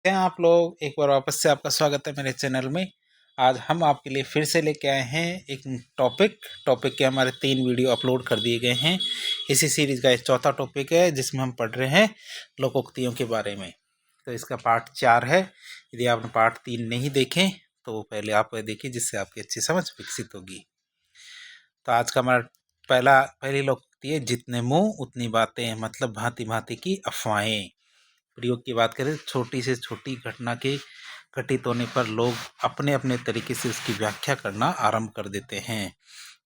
हैं आप लोग। एक बार वापस से आपका स्वागत है मेरे चैनल में। आज हम आपके लिए फिर से लेके आए हैं एक टॉपिक के हमारे 3 वीडियो अपलोड कर दिए गए हैं। इसी सीरीज़ का एक चौथा टॉपिक है जिसमें हम पढ़ रहे हैं लोकोक्तियों के बारे में। तो इसका पार्ट 4 है। यदि आपने पार्ट 3 नहीं देखे तो पहले आप देखिए, जिससे आपकी अच्छी समझ विकसित होगी। तो आज का हमारा पहली लोकोक्ति है, जितने मुँह उतनी बातें, मतलब भांति भांति की अफवाहें। प्रयोग की बात करें, छोटी से छोटी घटना के घटित होने पर लोग अपने अपने तरीके से उसकी व्याख्या करना आरंभ कर देते हैं।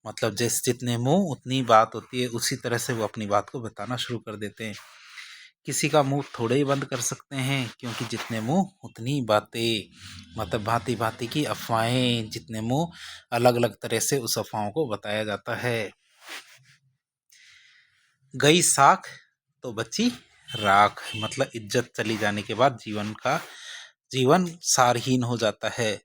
मतलब जैसे जितने मुंह उतनी बात होती है, उसी तरह से वो अपनी बात को बताना शुरू कर देते हैं। किसी का मुंह थोड़े ही बंद कर सकते हैं, क्योंकि जितने मुंह उतनी बातें, मतलब भांति भांति की अफवाहें। जितने मुंह, अलग अलग तरह से उस अफवाहों को बताया जाता है। गई साख तो बची राख, मतलब इज्जत चली जाने के बाद जीवन सारहीन हो जाता है।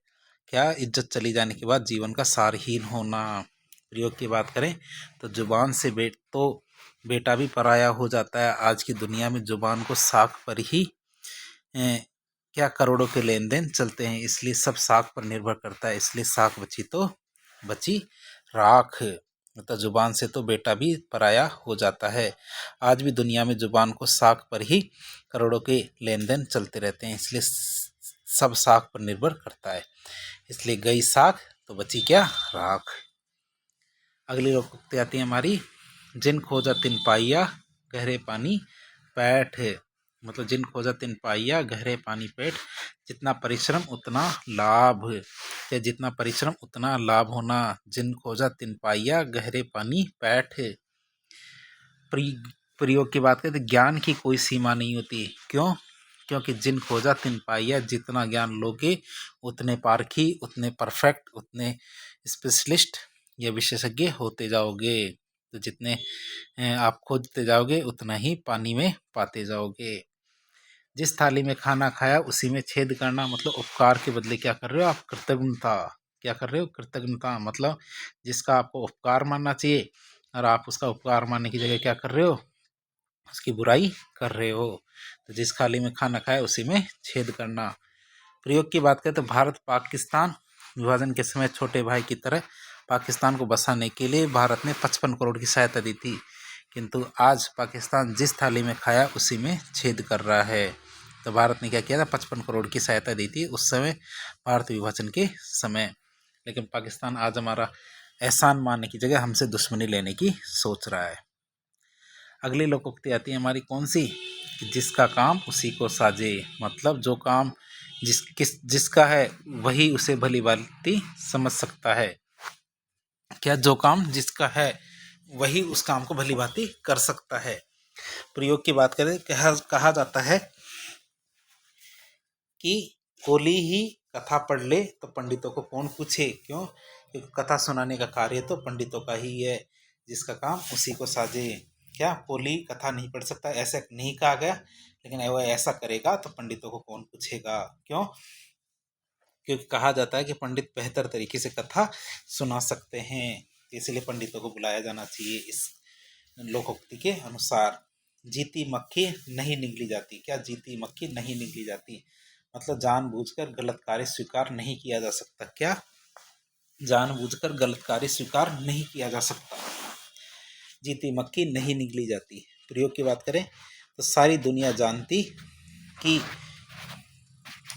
क्या? इज्जत चली जाने के बाद जीवन का सारहीन होना। प्रयोग की बात करें तो जुबान से बेटा भी पराया हो जाता है। आज की दुनिया में जुबान को साख पर ही क्या करोड़ों के लेन देन चलते हैं, इसलिए सब साख पर निर्भर करता है। इसलिए साख बची तो बची राख, मतलब जुबान से तो बेटा भी पराया हो जाता है। आज भी दुनिया में जुबान को साख पर ही करोड़ों के लेन देन चलते रहते हैं, इसलिए सब साख पर निर्भर करता है। इसलिए गई साख तो बची क्या? राख। अगली लोकोक्ति आती है हमारी, जिन खोजा तिन पाइया गहरे पानी पैठ, मतलब जिन खोजा तिन पाइया गहरे पानी पैठ। जितना परिश्रम उतना लाभ, या जितना परिश्रम उतना लाभ होना। जिन खोजा तिन पाइया गहरे पानी पैठ। प्रयोग की बात करें तो ज्ञान की कोई सीमा नहीं होती। क्यों? क्योंकि जिन खोजा तिन पाइया, जितना ज्ञान लोगे उतने पारखी, उतने परफेक्ट, उतने स्पेशलिस्ट या विशेषज्ञ होते जाओगे। तो जितने आप खोजते जाओगे उतना ही पानी में पाते जाओगे। जिस थाली में खाना खाया उसी में छेद करना, मतलब उपकार के बदले क्या कर रहे हो आप? कृतज्ञता। क्या कर रहे हो? कृतज्ञता। मतलब जिसका आपको उपकार मानना चाहिए और आप उसका उपकार मानने की जगह क्या कर रहे हो? उसकी बुराई कर रहे हो। तो जिस थाली में खाना खाया उसी में छेद करना। प्रयोग की बात करें तो भारत पाकिस्तान विभाजन के समय छोटे भाई की तरह पाकिस्तान को बसाने के लिए भारत ने 55 करोड़ की सहायता दी थी, किंतु आज पाकिस्तान जिस थाली में खाया उसी में छेद कर रहा है। तो भारत ने क्या किया था? 55 करोड़ की सहायता दी थी उस समय, भारत विभाजन के समय। लेकिन पाकिस्तान आज हमारा एहसान मानने की जगह हमसे दुश्मनी लेने की सोच रहा है। अगली लोकोक्ति आती है हमारी कौन सी? कि जिसका काम उसी को साजे, मतलब जो काम जिसका है वही उसे भली भांति समझ सकता है। क्या? जो काम जिसका है वही उस काम को भली भांति कर सकता है। प्रयोग की बात करें, कहा जाता है कि कोली ही कथा पढ़ ले तो पंडितों को कौन पूछे। क्यों? क्योंकि कथा सुनाने का कार्य तो पंडितों का ही है। जिसका काम उसी को साजे। क्या? कोली कथा नहीं पढ़ सकता, ऐसा नहीं कहा गया, लेकिन वह ऐसा करेगा तो पंडितों को कौन पूछेगा। क्यों? क्योंकि कहा जाता है कि पंडित बेहतर तरीके से कथा सुना सकते हैं, इसलिए पंडितों को बुलाया जाना चाहिए। इस लोकोक्ति के अनुसार जीती मक्खी नहीं निगली जाती। क्या? जीती मक्खी नहीं निगली जाती, मतलब जानबूझकर गलत कार्य स्वीकार नहीं किया जा सकता। क्या? जानबूझकर गलत कार्य स्वीकार नहीं किया जा सकता। जीती मक्खी नहीं निगली जाती। प्रयोग की बात करें तो सारी दुनिया जानती कि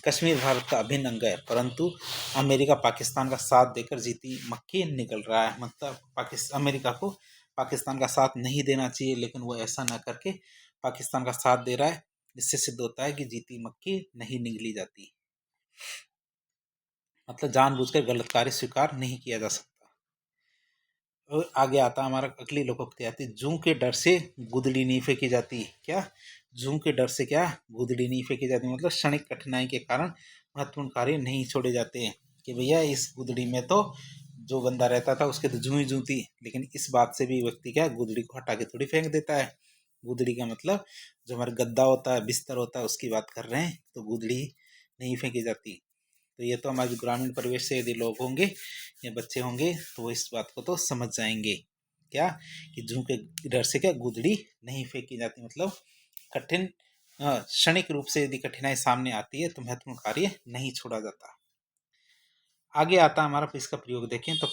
कश्मीर भारत का अभिन्न अंग है, परंतु अमेरिका पाकिस्तान का साथ देकर जीती मक्खी निकल रहा है। मतलब अमेरिका को पाकिस्तान का साथ नहीं देना चाहिए, लेकिन वो ऐसा ना करके पाकिस्तान का साथ दे रहा है, जिससे सिद्ध होता है कि जीती मक्खी नहीं निगली जाती। मतलब जानबूझकर गलत कार्य स्वीकार नहीं किया जा सकता। और आगे आता हमारा अगली लोकोक्ति आती है, जूं के डर से गुदड़ी नहीं फेंकी जाती। क्या? जूं के डर से क्या? गुदड़ी नहीं फेंकी जाती, मतलब क्षणिक कठिनाई के कारण महत्वपूर्ण कार्य नहीं छोड़े जाते हैं। कि भैया इस गुदड़ी में तो जो बंदा रहता था उसके तो जूं ही जूं थी, लेकिन इस बात से भी व्यक्ति क्या गुदड़ी को हटा के थोड़ी फेंक देता है। गुदड़ी का मतलब जो हमारा गद्दा होता है, बिस्तर होता है, उसकी बात कर रहे हैं। तो गुदड़ी नहीं फेंकी जाती। तो ये तो हमारे ग्रामीण परिवेश से यदि लोग होंगे या बच्चे होंगे तो वो इस बात को तो समझ जाएंगे। क्या? कि जूं के डर से क्या गुदड़ी नहीं फेंकी जाती, मतलब कठिन क्षणिक रूप से यदि कठिनाई सामने आती है तो महत्वपूर्ण कार्य नहीं छोड़ा जाता। आगे आता हमारा इसका प्रयोग देखें तो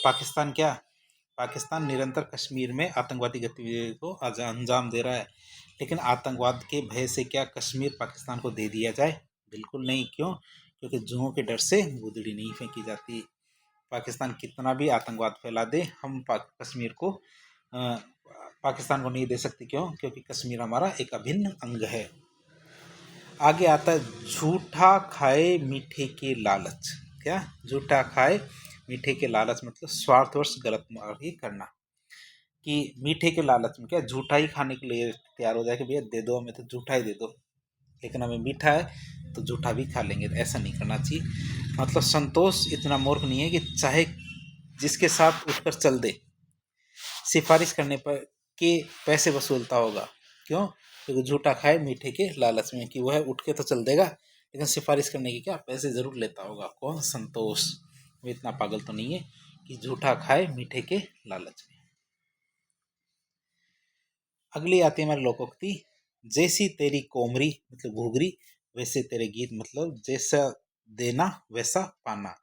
पाकिस्तान निरंतर कश्मीर में आतंकवादी गतिविधियों को अंजाम दे रहा है, लेकिन आतंकवाद के भय से क्या कश्मीर पाकिस्तान को दे दिया जाए? बिल्कुल नहीं। क्यों? क्योंकि जुओं के डर से गुदड़ी नहीं फेंकी जाती। पाकिस्तान कितना भी आतंकवाद फैला दे, हम कश्मीर को पाकिस्तान को नहीं दे सकते। क्यों? क्योंकि कश्मीर हमारा एक अभिन्न अंग है। आगे आता है झूठा खाए मीठे के लालच। क्या? झूठा खाए मीठे के लालच मतलब स्वार्थवश गलत ही करना। कि मीठे के लालच में क्या झूठा ही खाने के लिए तैयार हो जाए कि भैया दे दो हमें तो झूठा ही दे दो, लेकिन हमें मीठा है तो झूठा भी खा लेंगे। ऐसा नहीं करना चाहिए। मतलब संतोष इतना मूर्ख नहीं है कि चाहे जिसके साथ उठकर चल दे, सिफारिश करने पर के पैसे वसूलता होगा। क्यों? क्योंकि झूठा खाए मीठे के लालच में, कि वह उठ के तो चल देगा लेकिन सिफारिश करने की क्या पैसे जरूर लेता होगा। कौन? संतोष। वो इतना पागल तो नहीं है कि झूठा खाए मीठे के लालच में। अगली आती है हमारी लोकोक्ति, जैसी तेरी कोमरी मतलब घुघरी, वैसे तेरे गीत मतलब जैसा देना वैसा पाना।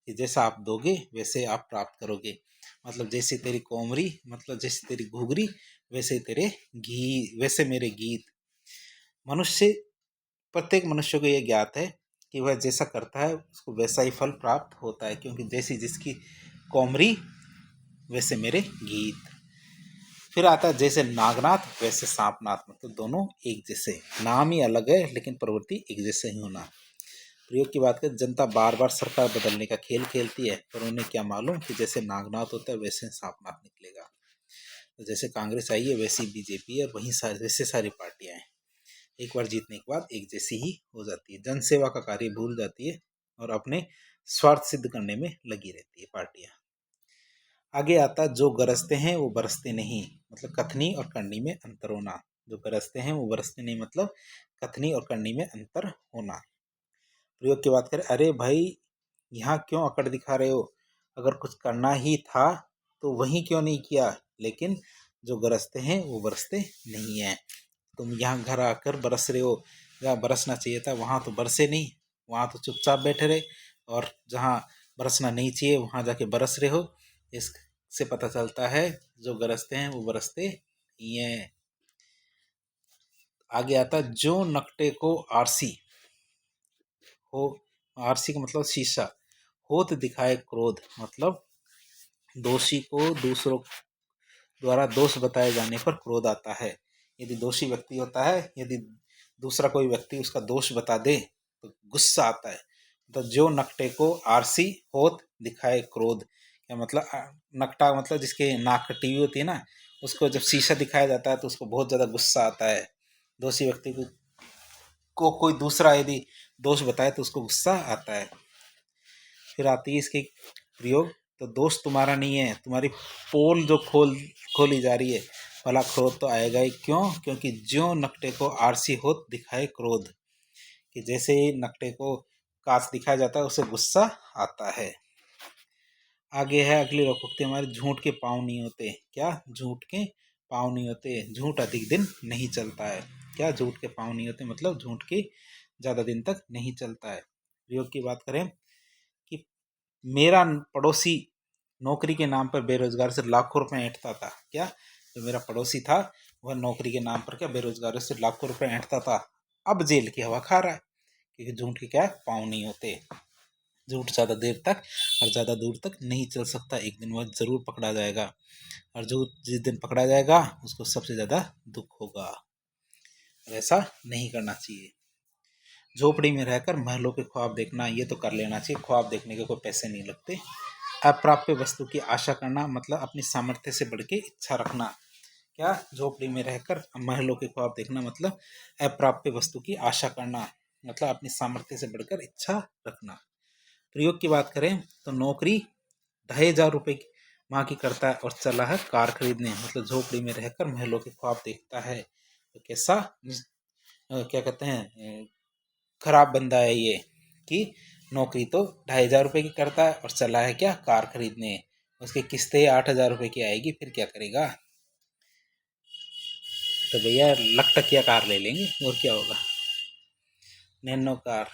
कि जैसा आप दोगे वैसे आप प्राप्त करोगे। मतलब जैसी तेरी कोमरी मतलब जैसी तेरी घुघरी, वैसे मेरे गीत। मनुष्य प्रत्येक मनुष्य को यह ज्ञात है कि वह जैसा करता है उसको वैसा ही फल प्राप्त होता है, क्योंकि जैसी जिसकी कोमरी वैसे मेरे गीत। फिर आता है जैसे नागनाथ वैसे सांपनाथ, मतलब दोनों एक जैसे, नाम ही अलग है लेकिन प्रवृत्ति एक जैसे ही होना। प्रयोग की बात करें, जनता बार बार सरकार बदलने का खेल खेलती है, पर उन्हें क्या मालूम कि जैसे नागनाथ होता है वैसे सांपनाथ निकलेगा। तो जैसे कांग्रेस आई है वैसी बीजेपी है, वहीं वैसे सारी पार्टियां हैं। एक बार जीतने के बाद एक जैसी ही हो जाती है, जनसेवा का कार्य भूल जाती है और अपने स्वार्थ सिद्ध करने में लगी रहती है पार्टियां। आगे आता जो गरजते हैं वो बरसते नहीं, मतलब कथनी और करनी में अंतर होना। जो गरजते हैं वो बरसते नहीं मतलब कथनी और करनी में अंतर होना। प्रयोग की बात करें, अरे भाई यहाँ क्यों अकड़ दिखा रहे हो? अगर कुछ करना ही था तो वहीं क्यों नहीं किया? लेकिन जो गरजते हैं वो बरसते नहीं है। तुम यहाँ घर आकर बरस रहे हो, जहाँ बरसना चाहिए था वहाँ तो बरसे नहीं, वहाँ तो चुपचाप बैठे रहे, और जहाँ बरसना नहीं चाहिए वहाँ जाके बरस रहे हो। इससे पता चलता है जो गरजते हैं वो बरसते नहीं है। आगे आता जो नकटे को आरसी हो, आरसी का मतलब शीशा, होत दिखाए क्रोध मतलब दोषी को दूसरों द्वारा दोष बताए जाने पर क्रोध आता है। यदि दोषी व्यक्ति होता है, यदि दूसरा कोई व्यक्ति उसका दोष बता दे तो गुस्सा आता है। तो जो नकटे को आरसी होत दिखाए क्रोध, क्या मतलब? नकटा मतलब जिसके नाक कटी हुई होती है ना, उसको जब शीशा दिखाया जाता है तो उसको बहुत ज़्यादा गुस्सा आता है। दोषी व्यक्ति को कोई दूसरा यदि दोष बताए तो उसको गुस्सा आता है। फिर आती है इसकी प्रयोग, तो दोष तुम्हारा नहीं है, तुम्हारी पोल जो खोली जा रही है, भला क्रोध तो आएगा ही। क्यों? क्योंकि ज्यों नकटे को आरसी होत दिखाए क्रोध, कि जैसे ही नकटे को कांच दिखाया जाता है उसे गुस्सा आता है। आगे है अगली लोकोक्ति हमारी, झूठ के पाँव नहीं होते। क्या? झूठ के पाँव नहीं होते, झूठ अधिक दिन नहीं चलता है। क्या? झूठ के पाँव नहीं होते मतलब झूठ के ज़्यादा दिन तक नहीं चलता है। प्रयोग की बात करें कि मेरा पड़ोसी नौकरी के नाम पर बेरोजगार से लाखों रुपए ऐंठता था। क्या? जो मेरा पड़ोसी था वह नौकरी के नाम पर क्या बेरोजगारों से लाखों रुपए ऐंठता था, अब जेल की हवा खा रहा है। क्योंकि झूठ के क्या पाँव नहीं होते, झूठ ज़्यादा देर तक और ज़्यादा दूर तक नहीं चल सकता, एक दिन वह ज़रूर पकड़ा जाएगा, और जो जिस दिन पकड़ा जाएगा उसको सबसे ज़्यादा दुख होगा। ऐसा नहीं करना चाहिए। झोपड़ी में रहकर महलों के ख्वाब देखना, ये तो कर लेना चाहिए, ख्वाब देखने के कोई पैसे नहीं लगते। अप्राप्य वस्तु की आशा करना मतलब अपनी सामर्थ्य से बढ़ के इच्छा रखना। क्या? झोपड़ी में रहकर महलों के ख्वाब देखना मतलब अप्राप्य वस्तु की आशा करना, मतलब अपनी सामर्थ्य से बढ़कर इच्छा रखना। प्रयोग की बात करें तो नौकरी 2,500 रुपये की माँ की करता है और चला है कार खरीदने, मतलब झोपड़ी में रहकर महलों के ख्वाब देखता है। तो कैसा क्या कहते हैं खराब बंदा है ये, कि नौकरी तो 2,500 रुपये की करता है और चला है क्या कार खरीदने, उसकी किस्तें 8,000 रुपये की आएगी, फिर क्या करेगा? तो भैया लखटकिया कार ले लेंगे और क्या होगा। Nano car.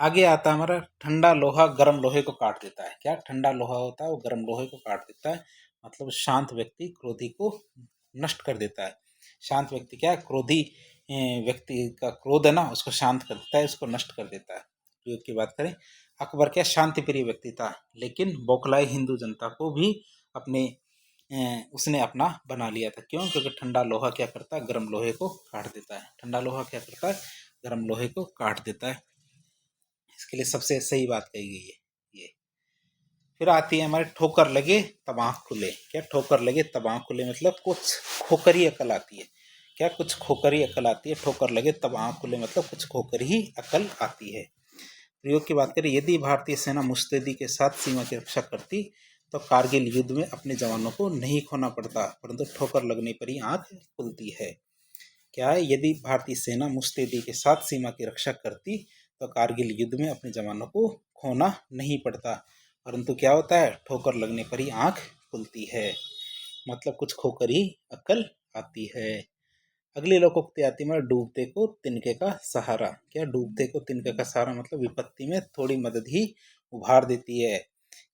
आगे आता है हमारा ठंडा लोहा गर्म लोहे को काट देता है। क्या ठंडा लोहा होता है वो गर्म लोहे को काट देता है, मतलब शांत व्यक्ति क्रोधी को नष्ट कर देता है। शांत व्यक्ति क्या है, क्रोधी व्यक्ति का क्रोध है ना उसको शांत कर देता है, उसको नष्ट कर देता है। प्रयोग की बात करें, अकबर क्या शांति प्रिय व्यक्ति था, लेकिन बौखलाई हिंदू जनता को भी अपने उसने अपना बना लिया था। क्यों? क्योंकि ठंडा लोहा क्या करता है, गर्म लोहे को काट देता है। ठंडा लोहा क्या करता है, गर्म लोहे को काट देता है। इसके लिए सबसे सही बात कही गई है ये। फिर आती है हमारे ठोकर लगे तब आँख खुले। क्या ठोकर लगे तब आँख खुले मतलब कुछ खोखरी अकल आती है। क्या कुछ खोखरी अकल आती है। ठोकर लगे तब आँख खुले मतलब कुछ खोखरी ही अकल आती है। प्रयोग की बात करें, यदि भारतीय सेना मुस्तैदी के साथ सीमा की रक्षा करती तो कारगिल युद्ध में अपने जवानों को नहीं खोना पड़ता, परंतु ठोकर लगने पर ही आँख खुलती है। क्या है, यदि भारतीय सेना मुस्तैदी के साथ सीमा की रक्षा करती तो कारगिल युद्ध में अपने जवानों को खोना नहीं पड़ता, परंतु क्या होता है, ठोकर लगने पर ही आंख खुलती है, मतलब कुछ खोकर ही अक्ल आती है। अगली लोकोक्ति आती है डूबते को तिनके का सहारा। क्या डूबते को तिनके का सहारा मतलब विपत्ति में थोड़ी मदद ही उभार देती है।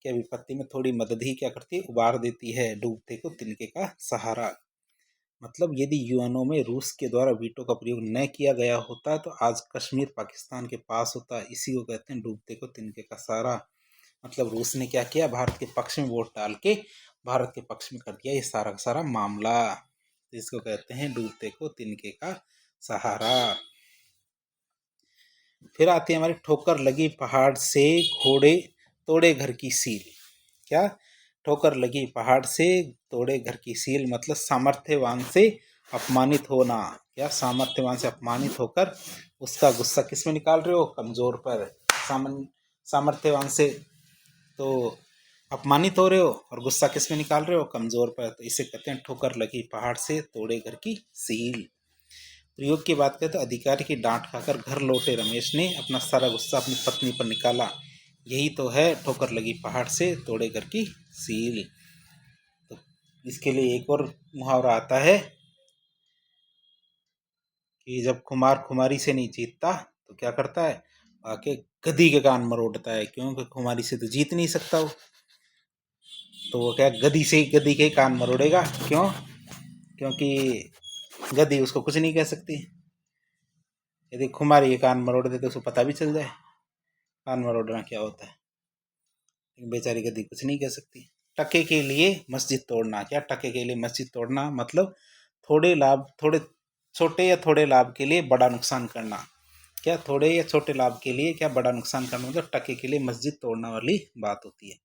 क्या विपत्ति में थोड़ी मदद ही क्या करती है, उभार देती है। डूबते को तिनके का सहारा मतलब यदि यूएनओ में रूस के द्वारा वीटो का प्रयोग न किया गया होता तो आज कश्मीर पाकिस्तान के पास होता। इसी को कहते हैं डूबते को तिनके का सहारा। मतलब रूस ने क्या किया, भारत के पक्ष में वोट डाल के भारत के पक्ष में कर दिया ये सारा का सारा मामला। इसको कहते हैं डूबते को तिनके का सहारा। फिर आती है हमारी ठोकर लगी पहाड़ से घोड़े तोड़े घर की सील। क्या, ठोकर लगी पहाड़ से तोड़े घर की सील मतलब सामर्थ्यवान से अपमानित होना। क्या, सामर्थ्यवान से अपमानित होकर उसका गुस्सा किस में निकाल रहे हो, कमजोर पर। सामर्थ्यवान से तो अपमानित हो रहे हो और गुस्सा किस में निकाल रहे हो, कमजोर पर। तो इसे कहते हैं ठोकर लगी पहाड़ से तोड़े घर की सील। प्रयोग की बात करें तो अधिकारी की डांट खाकर घर लौटे रमेश ने अपना सारा गुस्सा अपनी पत्नी पर निकाला। यही तो है ठोकर लगी पहाड़ से तोड़े घर की सील। तो इसके लिए एक और मुहावरा आता है कि जब खुमार खुमारी से नहीं जीतता तो क्या करता है, आके गधी के कान मरोड़ता है। क्योंकि खुमारी से तो जीत नहीं सकता वो, तो वो क्या गधी से ही गधी के कान मरोड़ेगा। क्यों? क्योंकि गधी उसको कुछ नहीं कह सकती। यदि खुमारी के कान मरोड़ दे तो उसको पता भी चल जाए कान मरोड़ना क्या होता है, लेकिन बेचारी गद्दी कुछ नहीं कह सकती। टके के लिए मस्जिद तोड़ना। क्या, टके के लिए मस्जिद तोड़ना मतलब थोड़े लाभ, थोड़े छोटे या थोड़े लाभ के लिए बड़ा नुकसान करना। क्या, थोड़े या छोटे लाभ के लिए क्या बड़ा नुकसान करना मतलब टके के लिए मस्जिद तोड़ना वाली बात होती है।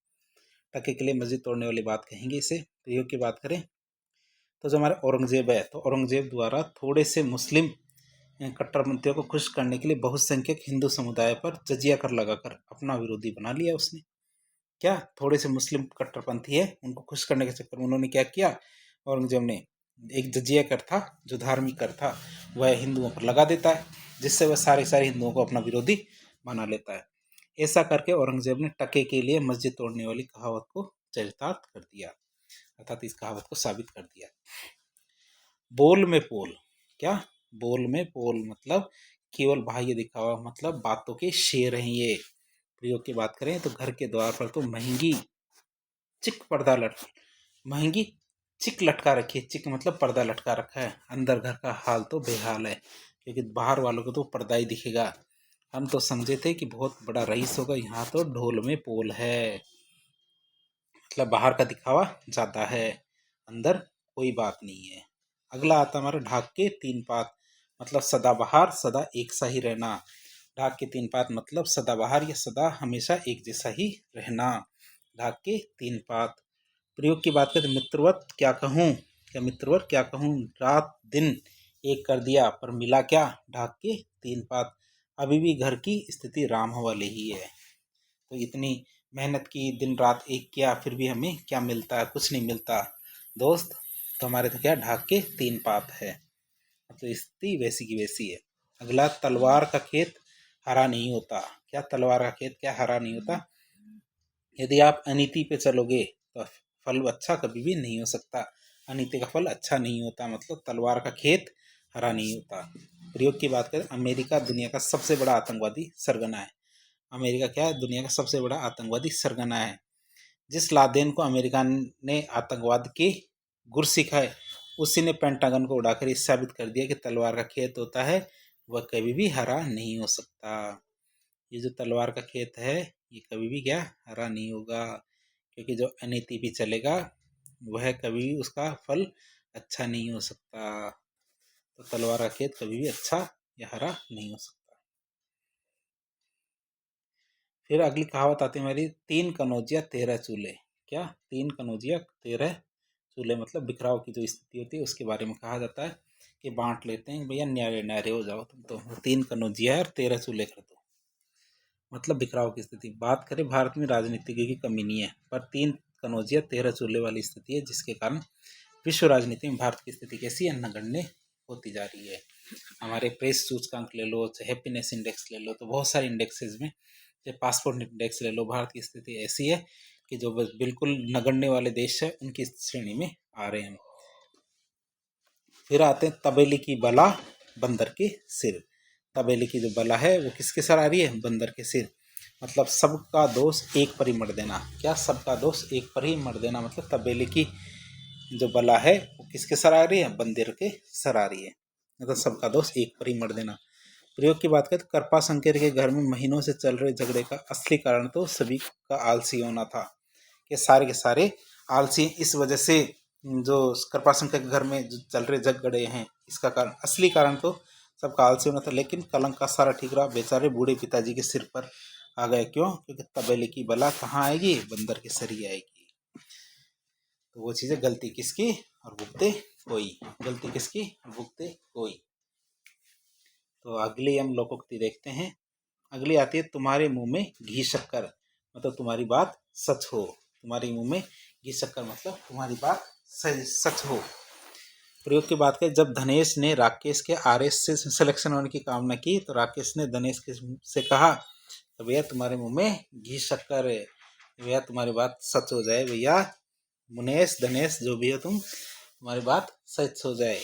टके के लिए मस्जिद तोड़ने वाली बात कहेंगे इसे। प्रयोग की बात करें तो जो हमारे औरंगजेब है, तो औरंगजेब द्वारा थोड़े से मुस्लिम कट्टरपंथियों को खुश करने के लिए बहुसंख्यक हिंदू समुदाय पर जजिया कर लगाकर अपना विरोधी बना लिया उसने। क्या, थोड़े से मुस्लिम कट्टरपंथी है उनको खुश करने के चक्कर में उन्होंने क्या किया, औरंगजेब ने एक जजिया कर था जो धार्मिक कर था वह हिंदुओं पर लगा देता है, जिससे वह सारे सारे हिंदुओं को अपना विरोधी बना लेता है। ऐसा करके औरंगजेब ने टके के लिए मस्जिद तोड़ने वाली कहावत को चरितार्थ कर दिया, अर्थात इस कहावत को साबित कर दिया। बोल में पोल। क्या, बोल में पोल मतलब केवल बाह्य दिखावा, मतलब बातों के शेर हैं ये। प्रयोग की बात करें तो घर के द्वार पर तो महंगी चिक पर्दा महंगी चिक लटका रखी है। चिक मतलब पर्दा लटका रखा है। अंदर घर का हाल तो बेहाल है, क्योंकि बाहर वालों को तो पर्दा ही दिखेगा। हम तो समझे थे कि बहुत बड़ा रईस होगा, यहाँ तो ढोल में पोल है। मतलब बाहर का दिखावा ज्यादा है, अंदर कोई बात नहीं है। अगला आता हमारा ढाक के तीन पात, मतलब सदाबहार, सदा एक सा ही रहना। ढाक के तीन पात मतलब सदाबहार या सदा हमेशा एक जैसा ही रहना। ढाक के तीन पात। प्रयोग की बात करें तो मित्रवत क्या कहूँ, क्या मित्रवत क्या कहूँ, रात दिन एक कर दिया पर मिला क्या, ढाक के तीन पात। अभी भी घर की स्थिति राम वाली ही है। तो इतनी मेहनत की, दिन रात एक किया, फिर भी हमें क्या मिलता है, कुछ नहीं मिलता दोस्त। तो हमारे तो क्या ढाक के तीन पात है, मतलब स्थिति वैसी की वैसी है। अगला, तलवार का खेत हरा नहीं होता। क्या, तलवार का खेत क्या हरा नहीं होता, यदि आप अनीति पे चलोगे तो फल अच्छा कभी भी नहीं हो सकता। अनीति का फल अच्छा नहीं होता, मतलब तलवार का खेत हरा नहीं होता। प्रयोग की बात करें, अमेरिका दुनिया का सबसे बड़ा आतंकवादी सरगना है। अमेरिका क्या है? दुनिया का सबसे बड़ा आतंकवादी सरगना है। जिस लादेन को अमेरिका ने आतंकवाद की गुर सिखाए, उसी ने पेंटागन को उड़ाकर ये साबित कर दिया कि तलवार का खेत होता है वह कभी भी हरा नहीं हो सकता। ये जो तलवार का खेत है ये कभी भी क्या हरा नहीं होगा, क्योंकि जो अनीति भी चलेगा वह कभी भी उसका फल अच्छा नहीं हो सकता। तो तलवार का खेत कभी भी अच्छा या हरा नहीं हो सकता। फिर अगली कहावत आती है हमारी, 3 कनौजिया 13 चूल्हे। क्या? 3 कनौजिया 13 चूल्हे, मतलब बिखराव की जो स्थिति होती है उसके बारे में कहा जाता है कि बांट लेते हैं भैया, न्यारे न्यारे हो जाओ तुम तो, 3 कनौजिया है और 13 चूल्हे कर दो, मतलब बिखराव की स्थिति। बात करें, भारत में राजनीतिज्ञों की कमी नहीं है, पर 3 कनौजिया 13 चूल्हे वाली स्थिति है, जिसके कारण विश्व राजनीति में भारत की स्थिति कैसी है? नगण्य होती जा रही है। हमारे प्रेस सूचकांक ले लो, चाहे हैप्पीनेस इंडेक्स ले लो, तो बहुत सारे इंडेक्सेस में, चाहे पासपोर्ट इंडेक्स ले लो, भारत की स्थिति ऐसी है कि जो बस बिल्कुल नगण्य वाले देश है उनकी श्रेणी में आ रहे हैं। फिर आते हैं तबेले की बला बंदर के सिर। तबेले की जो बला है वो किसके सर आ रही है? बंदर के सिर। मतलब सबका दोष एक पर ही मर देना। क्या? सबका दोष एक पर ही मर देना, मतलब तबेले की जो बला है वो किसके सर आ रही है? बंदर के सर आ रही है, मतलब सबका दोष एक पर ही मर देना। प्रयोग की बात करें तो कृपा शंकर के घर में महीनों से चल रहे झगड़े का असली कारण तो सभी का आलसी होना था। कि सारे के सारे आलसी इस वजह से, जो कृपा शंकर के घर में जो चल रहे झगड़े हैं इसका कारण, असली कारण तो सबका आलसी होना था। लेकिन कलंक का सारा ठीक रहा, बेचारे बूढ़े पिताजी के सिर पर आ गए। क्यों? क्योंकि तबेले की बला कहाँ आएगी? बंदर के सर ही आएगी। तो वो चीजें, गलती किसकी और भुगते कोई, गलती किसकी भुगते कोई। तो अगली हम लोकोक्ति देखते हैं। अगली आती है, तुम्हारे मुंह में घी शक्कर, मतलब तुम्हारी बात सच हो। तुम्हारे मुंह में घी शक्कर मतलब तुम्हारी बात सच हो। प्रयोग की बात करें, जब धनेश ने राकेश के आरएस से सिलेक्शन होने की कामना की तो राकेश ने धनेश से कहा, तो भैया तुम्हारे मुंह में घी शक्कर है, भैया तुम्हारी बात सच हो जाए, भैया मुनेश धनेश जो भी हो तुम, तुम्हारी बात सच हो जाए।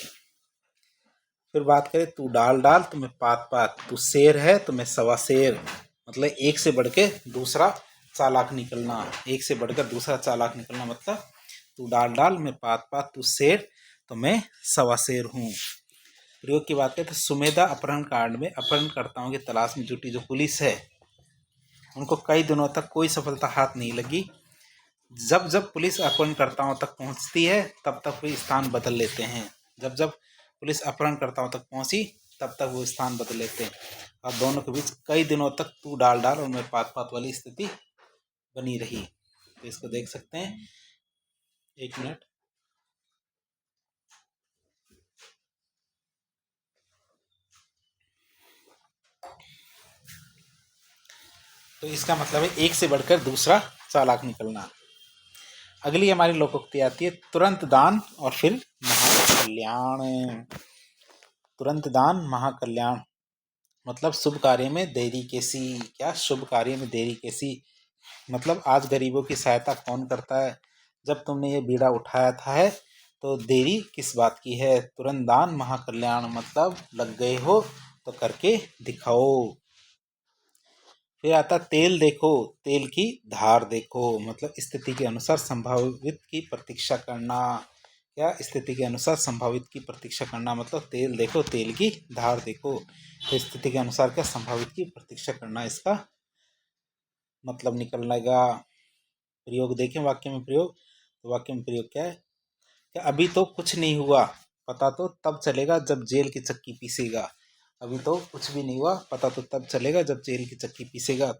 फिर बात करें, तू डाल डाल तुम्हें पात पात, तू शेर है तुम्हें सवा शेर, मतलब एक से बढ़ के दूसरा चालाक निकलना, एक से बढ़कर दूसरा चालाक निकलना, मतलब तू डाल डाल मैं पात पात, तू शेर तो मैं सवा शेर हूँ। प्रयोग की बात करें तो सुमेधा अपहरण कांड में अपहरणकर्ताओं की तलाश में जुटी जो पुलिस है उनको कई दिनों तक कोई सफलता हाथ नहीं लगी। जब जब पुलिस अपहरणकर्ताओं तक पहुंचती है तब तक वे स्थान बदल लेते हैं। जब जब पुलिस अपहरणकर्ताओं तक पहुंची तब तक वो स्थान बदल लेते हैं, और दोनों के बीच कई दिनों तक तू डाल डाल और मैं पात पात वाली स्थिति बनी रही। तो इसको देख सकते हैं। एक मिनट। तो इसका मतलब है एक से बढ़कर दूसरा चालाक निकलना। अगली हमारी लोकोक्ति आती है, तुरंत दान और फिर महाकल्याण। तुरंत दान महाकल्याण, मतलब शुभ कार्य में देरी कैसी। क्या? शुभ कार्य में देरी कैसी, मतलब आज गरीबों की सहायता कौन करता है? जब तुमने ये बीड़ा उठाया था है तो देरी किस बात की है? तुरंत दान महाकल्याण, मतलब लग गए हो तो करके दिखाओ। फिर आता तेल देखो तेल की धार देखो, मतलब स्थिति के अनुसार संभावित की प्रतीक्षा करना। क्या? स्थिति के अनुसार संभावित की प्रतीक्षा करना, मतलब तेल देखो तेल की धार देखो, तो स्थिति के अनुसार क्या संभावित की प्रतीक्षा करना, इसका मतलब निकलेगा। प्रयोग देखें वाक्य में प्रयोग, तो वाक्य में प्रयोग क्या है? क्या अभी तो कुछ नहीं हुआ, पता तो तब चलेगा जब जेल की चक्की पीसेगा। अभी तो कुछ भी नहीं हुआ, पता तो तब चलेगा जब जेल की चक्की पीसेगा।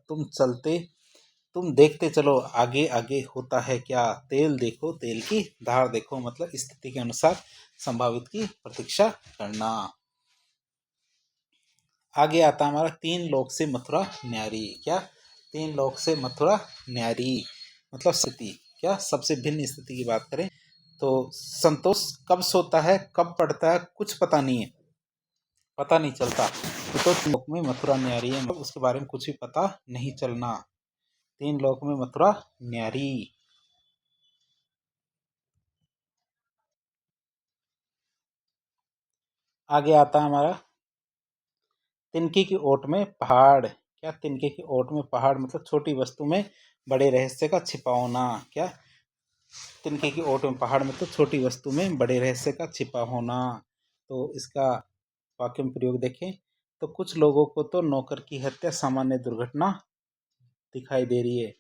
तुम देखते चलो आगे आगे होता है क्या, तेल देखो तेल की धार देखो, मतलब स्थिति के अनुसार संभावित की प्रतीक्षा करना। आगे आता हमारा, 3 लोक से मथुरा न्यारी। क्या? 3 लोक से मथुरा न्यारी, मतलब स्थिति। क्या? सबसे भिन्न स्थिति की बात करें तो संतोष कब सोता है कब पढ़ता है कुछ पता नहीं है, पता नहीं चलता। तो 3 लोक में मथुरा न्यारी है, मतलब उसके बारे में कुछ भी पता नहीं चलना। 3 लोक में मथुरा न्यारी। आगे आता है हमारा, तिनके की ओट में पहाड़। क्या? तिनके की ओट में पहाड़ मतलब छोटी वस्तु में बड़े रहस्य का छिपा होना। क्या? तिनके की ओट में पहाड़ मतलब छोटी वस्तु में बड़े रहस्य का छिपा होना। तो इसका वाक्य में प्रयोग देखें तो कुछ लोगों को तो नौकर की हत्या सामान्य दुर्घटना दिखाई दे रही है।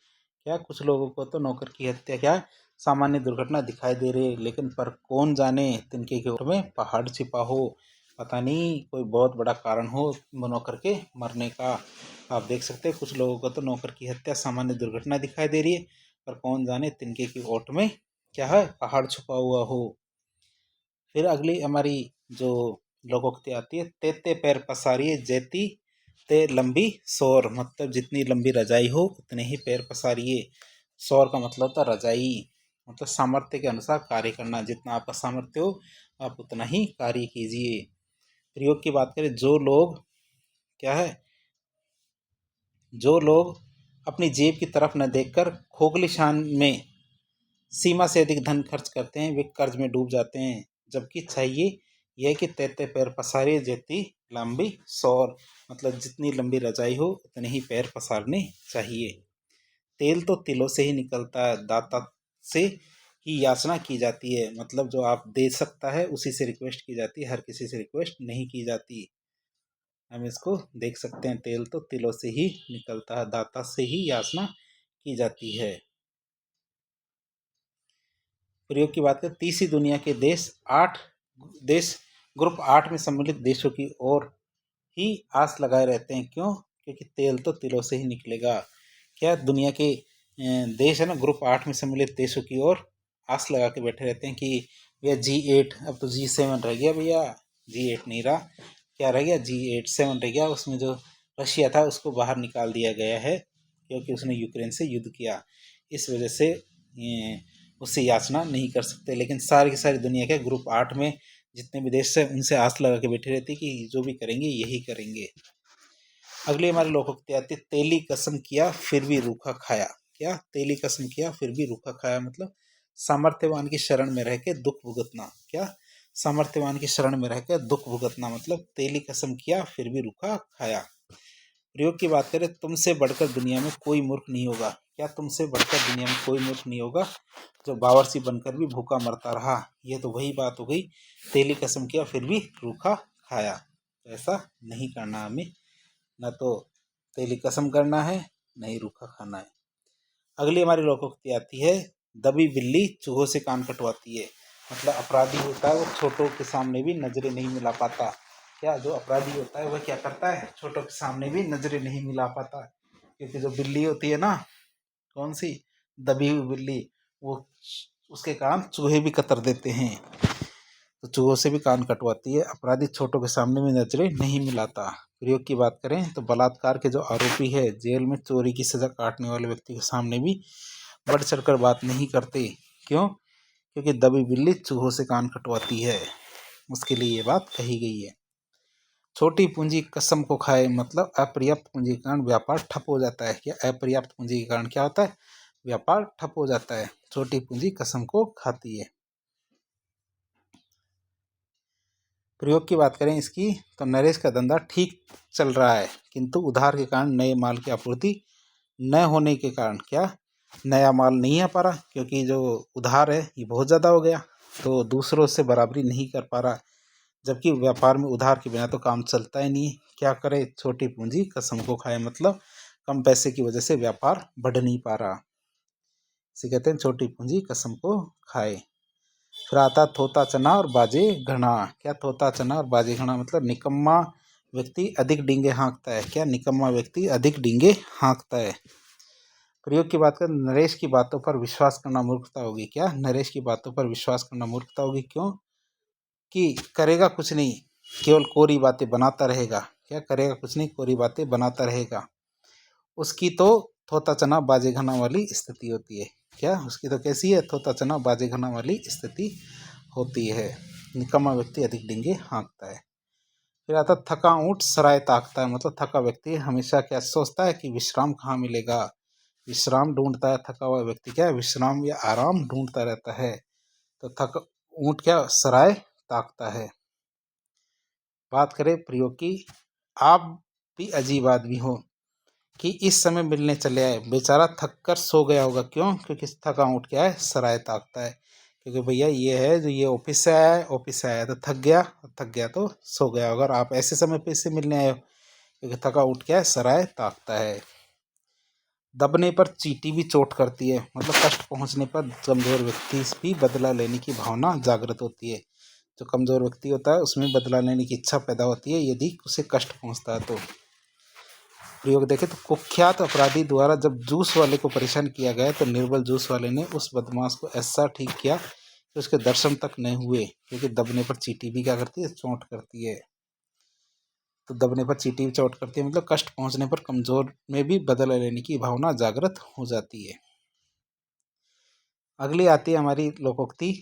क्या? कुछ लोगों को तो नौकर की हत्या क्या सामान्य दुर्घटना दिखाई दे रही है, लेकिन पर कौन जाने तिनके के ओट में पहाड़ छिपा हो। पता नहीं कोई बहुत बड़ा कारण हो नौकर के मरने का। आप देख सकते हैं कुछ लोगों को तो नौकर की हत्या सामान्य दुर्घटना दिखाई दे रही है, पर कौन जाने तिनके की ओट में क्या है पहाड़ छुपा हुआ हो। फिर अगली हमारी जो लोकोक्ति आती है, तेते पैर पसारिए जेती ते लंबी सौर, मतलब जितनी लंबी रजाई हो उतने ही पैर पसारिए। सौर का मतलब होता रजाई, मतलब सामर्थ्य के अनुसार कार्य करना, जितना आपका सामर्थ्य हो आप उतना ही कार्य कीजिए। प्रयोग की बात करें, जो लोग क्या है, जो लोग अपनी जेब की तरफ न देखकर खोखली शान में सीमा से अधिक धन खर्च करते हैं वे कर्ज में डूब जाते हैं। जबकि चाहिए यह कि तैते पैर पसारे जेती लंबी सौर, मतलब जितनी लंबी रजाई हो उतने ही पैर पसारने चाहिए। तेल तो तिलों से ही निकलता है, दाता से ही याचना की जाती है, मतलब जो आप दे सकता है उसी से रिक्वेस्ट की जाती है, हर किसी से रिक्वेस्ट नहीं की जाती। हम इसको देख सकते हैं, तेल तो तिलों से ही निकलता है, दाता से ही याचना की जाती है। प्रयोग की बात करें, तीसरी दुनिया के देश ग्रुप 8 में सम्मिलित देशों की ओर ही आस लगाए रहते हैं। क्यों? क्योंकि तेल तो तिलों से ही निकलेगा। क्या? दुनिया के देश है ना, ग्रुप 8 में सम्मिलित देशों की ओर आस लगा के बैठे रहते हैं कि भैया G8, अब तो G7 रह गया भैया, G8 नहीं रहा, क्या रह गया, G8 7 रह गया। उसमें जो रशिया था उसको बाहर निकाल दिया गया है क्योंकि उसने यूक्रेन से युद्ध किया। इस वजह से उससे याचना नहीं कर सकते, लेकिन सारी की सारी दुनिया के ग्रुप 8 में जितने भी देश है उनसे आस लगा के बैठी रहती कि जो भी करेंगे यही करेंगे। अगली हमारे लोकोक्ति आती है, तेली कसम किया फिर भी रूखा खाया। क्या? तेली कसम किया फिर भी रूखा खाया, मतलब सामर्थ्यवान की शरण में रह के दुख भुगतना। क्या? सामर्थ्यवान की शरण में रह के दुख भुगतना, मतलब तेली कसम किया फिर भी रूखा खाया। प्रयोग की बात करें, तुमसे बढ़कर दुनिया में कोई मूर्ख नहीं होगा। क्या? तुमसे बढ़कर दुनिया में कोई मूर्ख नहीं होगा जो बावर्ची बनकर भी भूखा मरता रहा। ये तो वही बात हो गई, तेली कसम किया फिर भी रूखा खाया। ऐसा नहीं करना हमें, न तो तेली कसम करना है न ही रूखा खाना है। अगली हमारी लोकोक्ति आती है, दबी बिल्ली चूहों से कान कटवाती है। मतलब अपराधी होता है वो छोटों के सामने भी नजरें नहीं मिला पाता। क्या? जो अपराधी होता है वह क्या करता है, छोटों के सामने भी नजरें नहीं मिला पाता, क्योंकि जो बिल्ली होती है ना, कौन सी, दबी हुई बिल्ली, वो उसके कान चूहे भी कतर देते हैं। तो चूहों से भी कान कटवाती है, अपराधी छोटों के सामने में नजरें नहीं मिलाता। प्रयोग की बात करें तो बलात्कार के जो आरोपी है जेल में चोरी की सजा काटने वाले व्यक्ति के सामने भी बढ़ चढ़कर बात नहीं करते। क्यों? क्योंकि दबी बिल्ली चूहों से कान कटवाती है, उसके लिए ये बात कही गई है। छोटी पूंजी कसम को खाए, मतलब अपर्याप्त पूंजी के कारण व्यापार ठप हो जाता है। क्या? अपर्याप्त पूंजी के कारण क्या होता है, व्यापार ठप हो जाता है। छोटी पूंजी कसम को खाती है। प्रयोग की बात करें इसकी तो नरेश का धंधा ठीक चल रहा है, किंतु उधार के कारण नए माल की आपूर्ति न होने के कारण क्या नया माल नहीं आ पा रहा, क्योंकि जो उधार है ये बहुत ज़्यादा हो गया तो दूसरों से बराबरी नहीं कर पा रहा। जबकि व्यापार में उधार के बिना तो काम चलता ही नहीं। क्या करे, छोटी पूंजी कसम को खाए, मतलब कम पैसे की वजह से व्यापार बढ़ नहीं पा रहा। इसे कहते हैं छोटी पूंजी कसम को खाए। फिर आता थोता चना और बाजे घना। क्या? थोता चना और बाजे घना मतलब निकम्मा व्यक्ति अधिक डींगे हाँकता है। क्या? निकम्मा व्यक्ति अधिक डींगे हाँकता है। प्रयोग की बात करें, नरेश की बातों पर विश्वास करना मूर्खता होगी। क्या? नरेश की बातों पर विश्वास करना मूर्खता होगी। क्यों? कि करेगा कुछ नहीं, केवल कोरी बातें बनाता रहेगा। क्या? करेगा कुछ नहीं, कोरी बातें बनाता रहेगा। उसकी तो थोता चना बाजे घना वाली स्थिति होती है। क्या? उसकी तो कैसी है, थोता चना बाजे घना वाली स्थिति होती है। निकम्मा व्यक्ति अधिक डींगे हाँकता है। फिर आता थका ऊँट सराय ताकता है, मतलब थका व्यक्ति हमेशा क्या सोचता है कि विश्राम कहाँ मिलेगा, विश्राम ढूंढता है। थका हुआ व्यक्ति क्या विश्राम या आराम ढूंढता रहता है। तो थक ऊँट क्या सराय ताकता है। बात करें प्रयोग की, आप भी अजीब आदमी हो कि इस समय मिलने चले आए। बेचारा थक कर सो गया होगा, क्यों? क्योंकि थका उठ क्या है, सराय ताकता है। क्योंकि भैया ये है जो ये ऑफिस से आया है, ऑफिस से आया तो थक गया तो सो गया होगा। और आप ऐसे समय पे इससे मिलने आए हो, क्योंकि थका उठ क्या है, सराय ताकता है। दबने पर चींटी भी चोट करती है, मतलब कष्ट पहुंचने पर कमजोर व्यक्ति भी बदला लेने की भावना जागृत होती है। जो कमजोर व्यक्ति होता है उसमें बदला लेने की इच्छा पैदा होती है यदि उसे कष्ट पहुंचता है तो। प्रयोग देखें तो कुख्यात अपराधी द्वारा जब जूस वाले को परेशान किया गया तो निर्बल जूस वाले ने उस बदमाश को ऐसा ठीक किया कि उसके दर्शन तक नहीं हुए। क्योंकि दबने पर चींटी भी क्या करती है, चोट करती है। तो दबने पर चींटी भी चोट करती है, मतलब कष्ट पहुंचने पर कमजोर में भी बदला लेने की भावना जागृत हो जाती है। अगली आती है हमारी लोकोक्ति,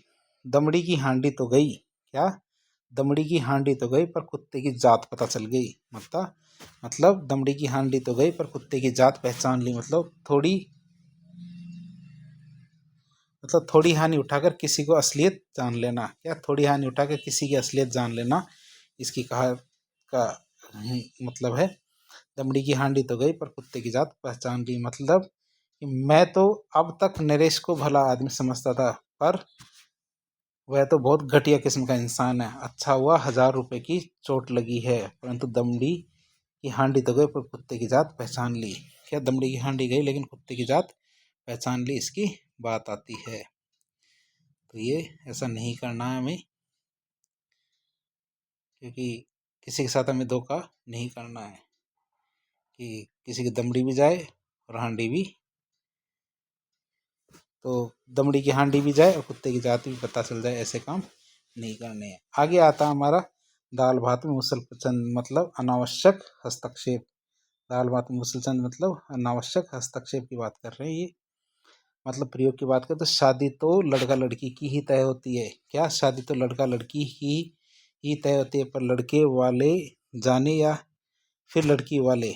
दमड़ी की हांडी तो गई। क्या? दमड़ी की हांडी तो गई पर कुत्ते की जात पता चल गई। मतलब दमड़ी की हांडी तो गई पर कुत्ते की जात पहचान ली। मतलब थोड़ी हानि उठाकर किसी को असलियत जान लेना। क्या? थोड़ी हानि उठाकर किसी की असलियत जान लेना, इसकी कहा का मतलब है। दमड़ी की हांडी तो गई पर कुत्ते की जात पहचान ली, मतलब कि मैं तो अब तक नरेश को भला आदमी समझता था, पर वह तो बहुत घटिया किस्म का इंसान है। अच्छा हुआ 1000 रुपए की चोट लगी है, परंतु दमड़ी की हांडी तो गई पर कुत्ते की जात पहचान ली। क्या? दमड़ी की हांडी गई लेकिन कुत्ते की जात पहचान ली, इसकी बात आती है। तो ये ऐसा नहीं करना है हमें, क्योंकि किसी के साथ हमें धोखा नहीं करना है कि किसी की दमड़ी भी जाए और हांडी भी। तो दमड़ी की हांडी भी जाए और कुत्ते की जात भी पता चल जाए, ऐसे काम नहीं करने हैं। आगे आता हमारा दाल भात में मुसलचंद मतलब अनावश्यक हस्तक्षेप। दाल भात में मुसलचंद मतलब अनावश्यक हस्तक्षेप की बात कर रहे हैं ये। मतलब प्रयोग की बात करें तो शादी तो लड़का लड़की की ही तय होती है। क्या? शादी तो लड़का लड़की ही तय होती है, पर लड़के वाले जाने या फिर लड़की वाले।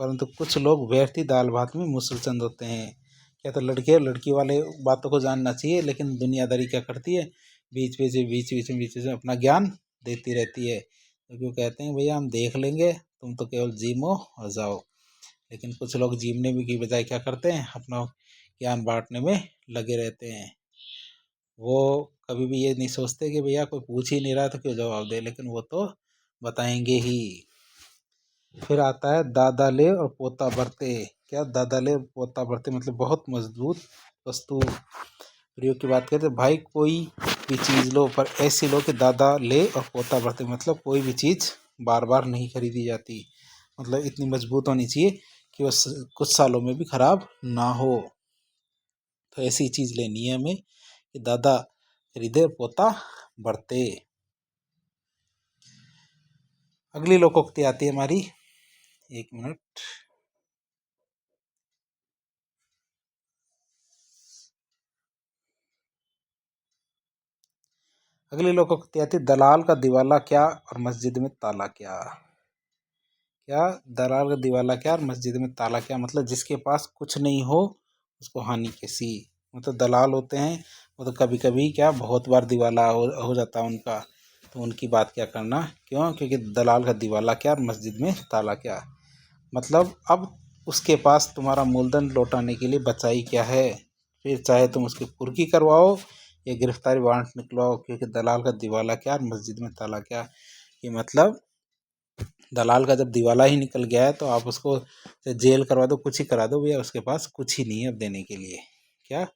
परंतु कुछ लोग व्यर्थी दाल भात में मुसलचंद होते हैं। क्या? तो लड़के और लड़की वाले बातों को जानना चाहिए, लेकिन दुनियादारी क्या करती है, बीच बीच में अपना ज्ञान देती रहती है। तो क्यों कहते हैं भैया हम देख लेंगे, तुम तो केवल जीमो और जाओ। लेकिन कुछ लोग जीमने की बजाय क्या करते हैं, अपना ज्ञान बांटने में लगे रहते हैं। वो कभी भी ये नहीं सोचते कि भैया कोई पूछ ही नहीं रहा तो क्यों जवाब दे, लेकिन वो तो बताएंगे ही। फिर आता है दादा ले और पोता बरते। क्या? दादा ले और पोता बरते मतलब बहुत मजबूत वस्तु। प्रयोग की बात करें तो भाई कोई भी चीज़ लो पर ऐसी लो कि दादा ले और पोता बरते, मतलब कोई भी चीज़ बार बार नहीं खरीदी जाती। मतलब इतनी मजबूत होनी चाहिए कि वो कुछ सालों में भी खराब ना हो। तो ऐसी चीज़ लेनी है हमें कि दादा खरीदे पोता बरते। अगली लोकोक्ति आती है हमारी, 1 मिनट। अगली लोकोक्ति आती है, दलाल का दिवाला क्या और मस्जिद में ताला क्या। क्या? दलाल का दिवाला क्या और मस्जिद में ताला क्या, मतलब जिसके पास कुछ नहीं हो उसको हानि कैसी। मतलब दलाल होते हैं वो तो कभी कभी क्या बहुत बार दिवाला हो जाता है उनका, तो उनकी बात क्या करना। क्यों? क्योंकि दलाल का दिवाला क्या और मस्जिद में ताला क्या, मतलब अब उसके पास तुम्हारा मूलधन लौटाने के लिए बचाई क्या है। फिर चाहे तुम उसकी कुर्की करवाओ या गिरफ्तारी वारंट निकलवाओ, क्योंकि दलाल का दिवाला क्या और मस्जिद में ताला क्या। ये मतलब दलाल का जब दिवाला ही निकल गया है तो आप उसको जेल करवा दो, कुछ ही करा दो, भैया उसके पास कुछ ही नहीं है अब देने के लिए। क्या?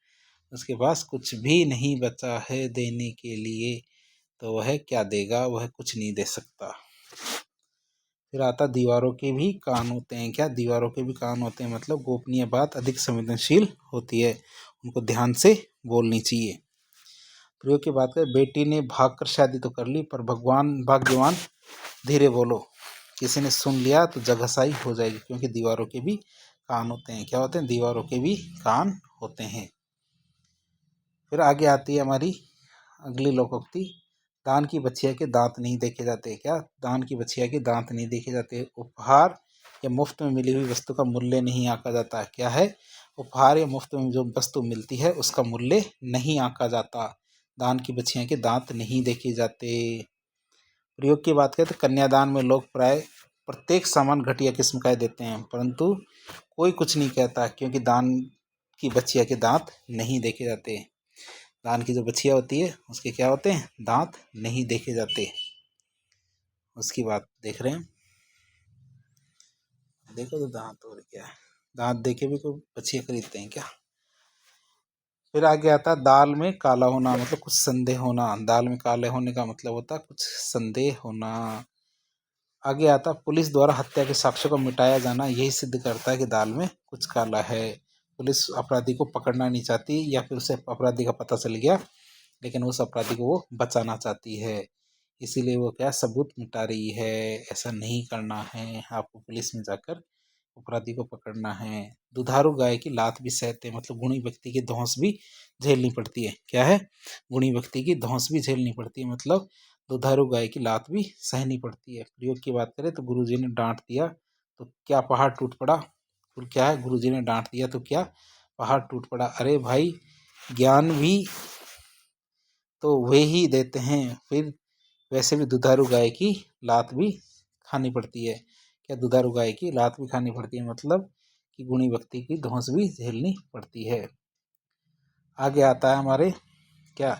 उसके पास कुछ भी नहीं बचा है देने के लिए, तो वह क्या देगा, वह कुछ नहीं दे सकता। फिर आता दीवारों के भी कान होते हैं। क्या? दीवारों के भी कान होते हैं, मतलब गोपनीय बात अधिक संवेदनशील होती है, उनको ध्यान से बोलनी चाहिए। प्रयोग की बात करें, बेटी ने भाग कर शादी तो कर ली पर भगवान भाग्यवान धीरे बोलो, किसी ने सुन लिया तो जगहसाई हो जाएगी। क्योंकि दीवारों के भी कान होते हैं। क्या होते हैं? दीवारों के भी कान होते हैं। फिर आगे आती है हमारी अगली लोकोक्ति, दान की बछिया के दांत नहीं देखे जाते। क्या? दान की बछिया के दांत नहीं देखे जाते। उपहार या मुफ्त में मिली हुई वस्तु का मूल्य नहीं आंका जाता। क्या है? उपहार या मुफ्त में जो वस्तु मिलती है उसका मूल्य नहीं आंका जाता। दान की बछिया के दांत नहीं देखे जाते। प्रयोग की बात करें तो कन्यादान में लोग प्राय प्रत्येक सामान घटिया किस्म का देते हैं, परंतु कोई कुछ नहीं कहता, क्योंकि दान की बच्चिया के दांत नहीं देखे जाते। दान की जो बच्चिया होती है उसके क्या होते हैं, दांत नहीं देखे जाते। उसकी बात देख रहे हैं, देखो तो दांत, और क्या है, दांत देखे भी कोई बच्चिया खरीदते हैं क्या। फिर आगे आता है दाल में काला होना, मतलब कुछ संदेह होना। दाल में काले होने का मतलब होता है कुछ संदेह होना। आगे आता पुलिस द्वारा हत्या के साक्ष्यों को मिटाया जाना, यही सिद्ध करता है कि दाल में कुछ काला है। पुलिस अपराधी को पकड़ना नहीं चाहती, या फिर उसे अपराधी का पता चल गया लेकिन उस अपराधी को वो बचाना चाहती है, इसीलिए वो क्या सबूत मिटा रही है। ऐसा नहीं करना है, आपको पुलिस में जाकर अपराधी को पकड़ना है। दुधारू गाय की लात भी सहते, मतलब गुणी व्यक्ति की धौंस भी झेलनी पड़ती है। क्या है, गुणी व्यक्ति की धौंस भी झेलनी पड़ती है, मतलब दुधारू गाय की लात भी सहनी पड़ती है। प्रयोग की बात करें तो गुरुजी ने डांट दिया तो क्या पहाड़ टूट पड़ा। फिर क्या है, गुरुजी ने डांट दिया तो क्या पहाड़ टूट पड़ा। अरे भाई, ज्ञान भी तो वे ही देते हैं, फिर वैसे भी दुधारू गाय की लात भी खानी पड़ती है। क्या दुधारू गाय की लात भी खानी पड़ती है, मतलब कि गुणी व्यक्ति की धौंस भी झेलनी पड़ती है। आगे आता है हमारे क्या,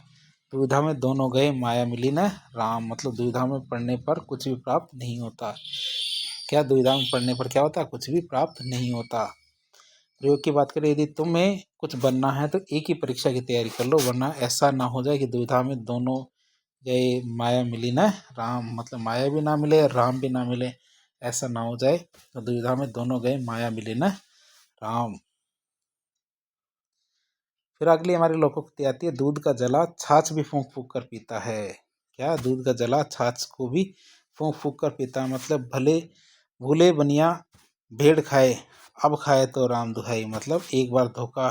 दुविधा में दोनों गए माया मिली न राम, मतलब दुविधा में पड़ने पर कुछ भी प्राप्त नहीं होता। क्या दुविधा में पड़ने पर क्या होता, कुछ भी प्राप्त नहीं होता। प्रयोग की बात करें, यदि तुम्हें कुछ बनना है तो एक ही परीक्षा की तैयारी कर लो, वरना ऐसा ना हो जाए कि दुविधा में दोनों गए माया मिली न राम, मतलब माया भी ना मिले राम भी ना मिले, ऐसा ना हो जाए। तो दुविधा में दोनों गए माया मिली न राम। फिर अगली हमारी लोकोक्ति आती है, दूध का जला छाछ भी फूंक फूंक कर पीता है। क्या, दूध का जला छाछ को भी फूंक फूंक कर पीता है, मतलब भले भूले बनिया भेड़ खाए अब खाए तो राम दुहाई, मतलब एक बार धोखा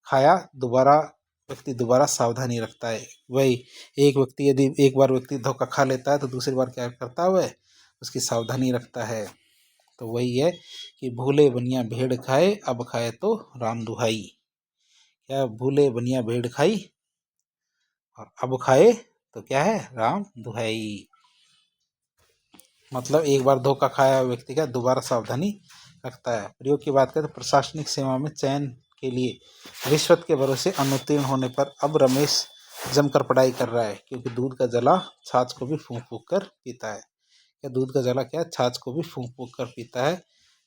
खाया दोबारा व्यक्ति दोबारा सावधानी रखता है। वही एक व्यक्ति यदि एक बार व्यक्ति धोखा खा लेता है तो दूसरी बार क्या करता है, वह उसकी सावधानी रखता है। तो वही है कि भूले बनिया भेड़ खाए अब खाए तो राम दुहाई। क्या, भूले बनिया भेड़ खाई और अब खाए तो क्या है, राम दुहाई, मतलब एक बार धोखा खाया व्यक्ति का दोबारा सावधानी रखता है। प्रयोग की बात करें तो प्रशासनिक सेवा में चयन के लिए रिश्वत के भरोसे अनुत्तीर्ण होने पर अब रमेश जमकर पढ़ाई कर रहा है, क्योंकि दूध का जला छाछ को भी फूंक फूंक कर पीता है। क्या, दूध का जला क्या छाछ को भी फूंक फूंक कर पीता है।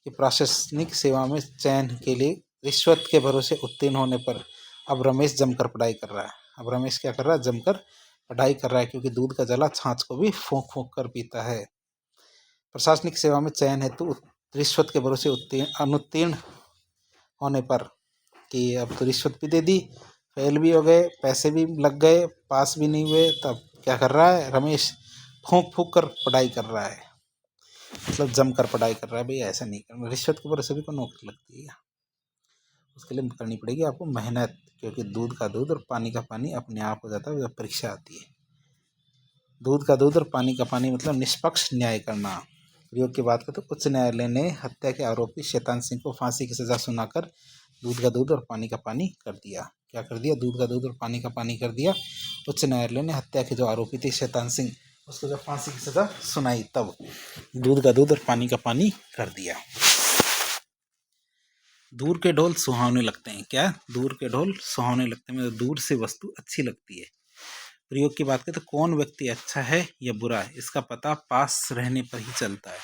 कि प्रशासनिक सेवा में चयन के लिए रिश्वत के भरोसे उत्तीर्ण होने पर अब रमेश जमकर पढ़ाई कर रहा है। अब रमेश क्या कर रहा है, जमकर पढ़ाई कर रहा है, क्योंकि दूध का जला छाछ को भी फूंक फूंक कर पीता है। प्रशासनिक सेवा में चयन हेतु रिश्वत के भरोसे अनुत्तीर्ण होने पर, कि अब तो रिश्वत भी दे दी, फेल भी हो गए, पैसे भी लग गए, पास भी नहीं हुए, तब क्या कर रहा है रमेश, फूंक फूंक कर पढ़ाई कर रहा है, मतलब जम कर पढ़ाई कर रहा है। भैया ऐसा नहीं करना, रिश्वत के भरोसे भी कोई नौकरी लगती है, उसके लिए करनी पड़ेगी आपको मेहनत, क्योंकि दूध का दूध और पानी का पानी अपने आप हो जाता है जब परीक्षा आती है। दूध का दूध और पानी का पानी मतलब निष्पक्ष न्याय करना। प्रयोग की बात करें तो उच्च न्यायालय ने हत्या के आरोपी शैतान सिंह को फांसी की सजा सुनाकर दूध का दूध और पानी का पानी कर दिया। क्या कर दिया, दूध का दूध और पानी का पानी कर दिया। उच्च न्यायालय ने हत्या के जो आरोपी थे शैतान सिंह, उसको जब फांसी की सजा सुनाई तब दूध का दूध और पानी का पानी कर दिया। दूर के ढोल सुहावने लगते हैं। क्या, दूर के ढोल सुहावने लगते हैं, मतलब दूर से वस्तु अच्छी लगती है। प्रयोग की बात करें तो कौन व्यक्ति अच्छा है या बुरा है, इसका पता पास रहने पर ही चलता है।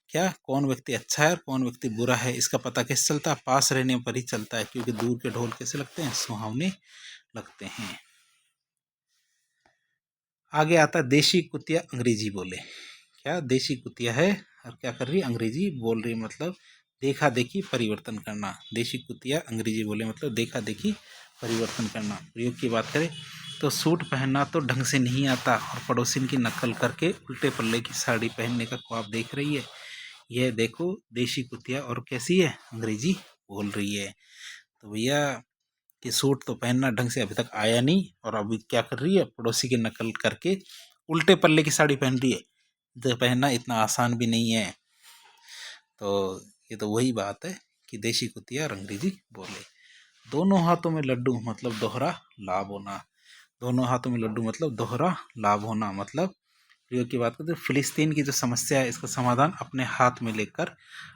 क्या, कौन व्यक्ति अच्छा है और कौन व्यक्ति बुरा है, इसका पता कैसे चलता है, पास रहने पर ही चलता है, क्योंकि दूर के ढोल कैसे लगते हैं, सुहावने लगते हैं। आगे आता है देशी कुतिया अंग्रेजी बोले। क्या, देशी कुतिया है और क्या कर रही है, अंग्रेजी बोल रही है, मतलब देखा देखी परिवर्तन करना। देशी कुतिया अंग्रेजी बोले मतलब देखा देखी परिवर्तन करना। प्रयोग की बात करें तो सूट पहनना तो ढंग से नहीं आता और पड़ोसिन की नकल करके उल्टे पल्ले की साड़ी पहनने का ख्वाब देख रही है। यह देखो देशी कुतिया और कैसी है, अंग्रेजी बोल रही है। तो भैया कि सूट तो पहनना ढंग से अभी तक आया नहीं और अभी क्या कर रही है, पड़ोसी की नकल करके उल्टे पल्ले की साड़ी पहन रही है। तो पहनना इतना आसान भी नहीं है। तो ये तो वही बात है कि देशी कुतिया और अंग्रेजी बोले। दोनों हाथों में लड्डू मतलब दोहरा लाभ होना। दोनों हाथों में लड्डू मतलब दोहरा लाभ होना, मतलब प्रयोग की बात करते हैं, फिलिस्तीन की जो समस्या है इसका समाधान अपने हाथ में लेकर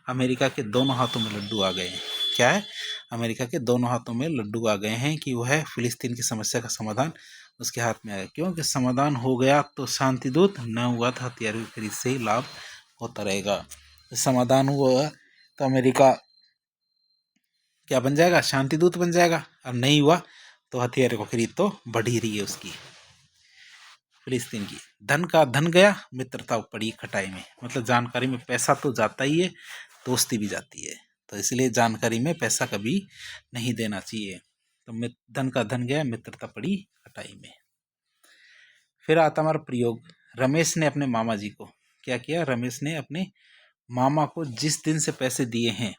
अमेरिका के दोनों हाथों में लड्डू आ गए हैं। क्या है? अमेरिका के दोनों हाथों में लड्डू आ गए हैं कि वह फिलिस्तीन की समस्या का समाधान उसके हाथ में आया। क्योंकि समाधान हो गया तो शांति दूत, न हुआ तो हथियार की खरीद से ही लाभ होता रहेगा। समाधान हुआ तो अमेरिका क्या बन जाएगा? शांति दूत बन जाएगा। और नहीं हुआ तो हथियार की खरीद तो बढ़ ही रही है उसकी, फिलिस्तीन की। धन का धन गया, मित्रता पड़ी खटाई में। मतलब जानकारी में पैसा तो जाता ही है, दोस्ती भी जाती है। तो इसलिए जानकारी में पैसा कभी नहीं देना चाहिए। तो धन का धन गया, मित्रता पड़ी खटाई में। फिर आता हमारा प्रयोग। रमेश ने अपने मामा जी को क्या किया? रमेश ने अपने मामा को जिस दिन से पैसे दिए हैं,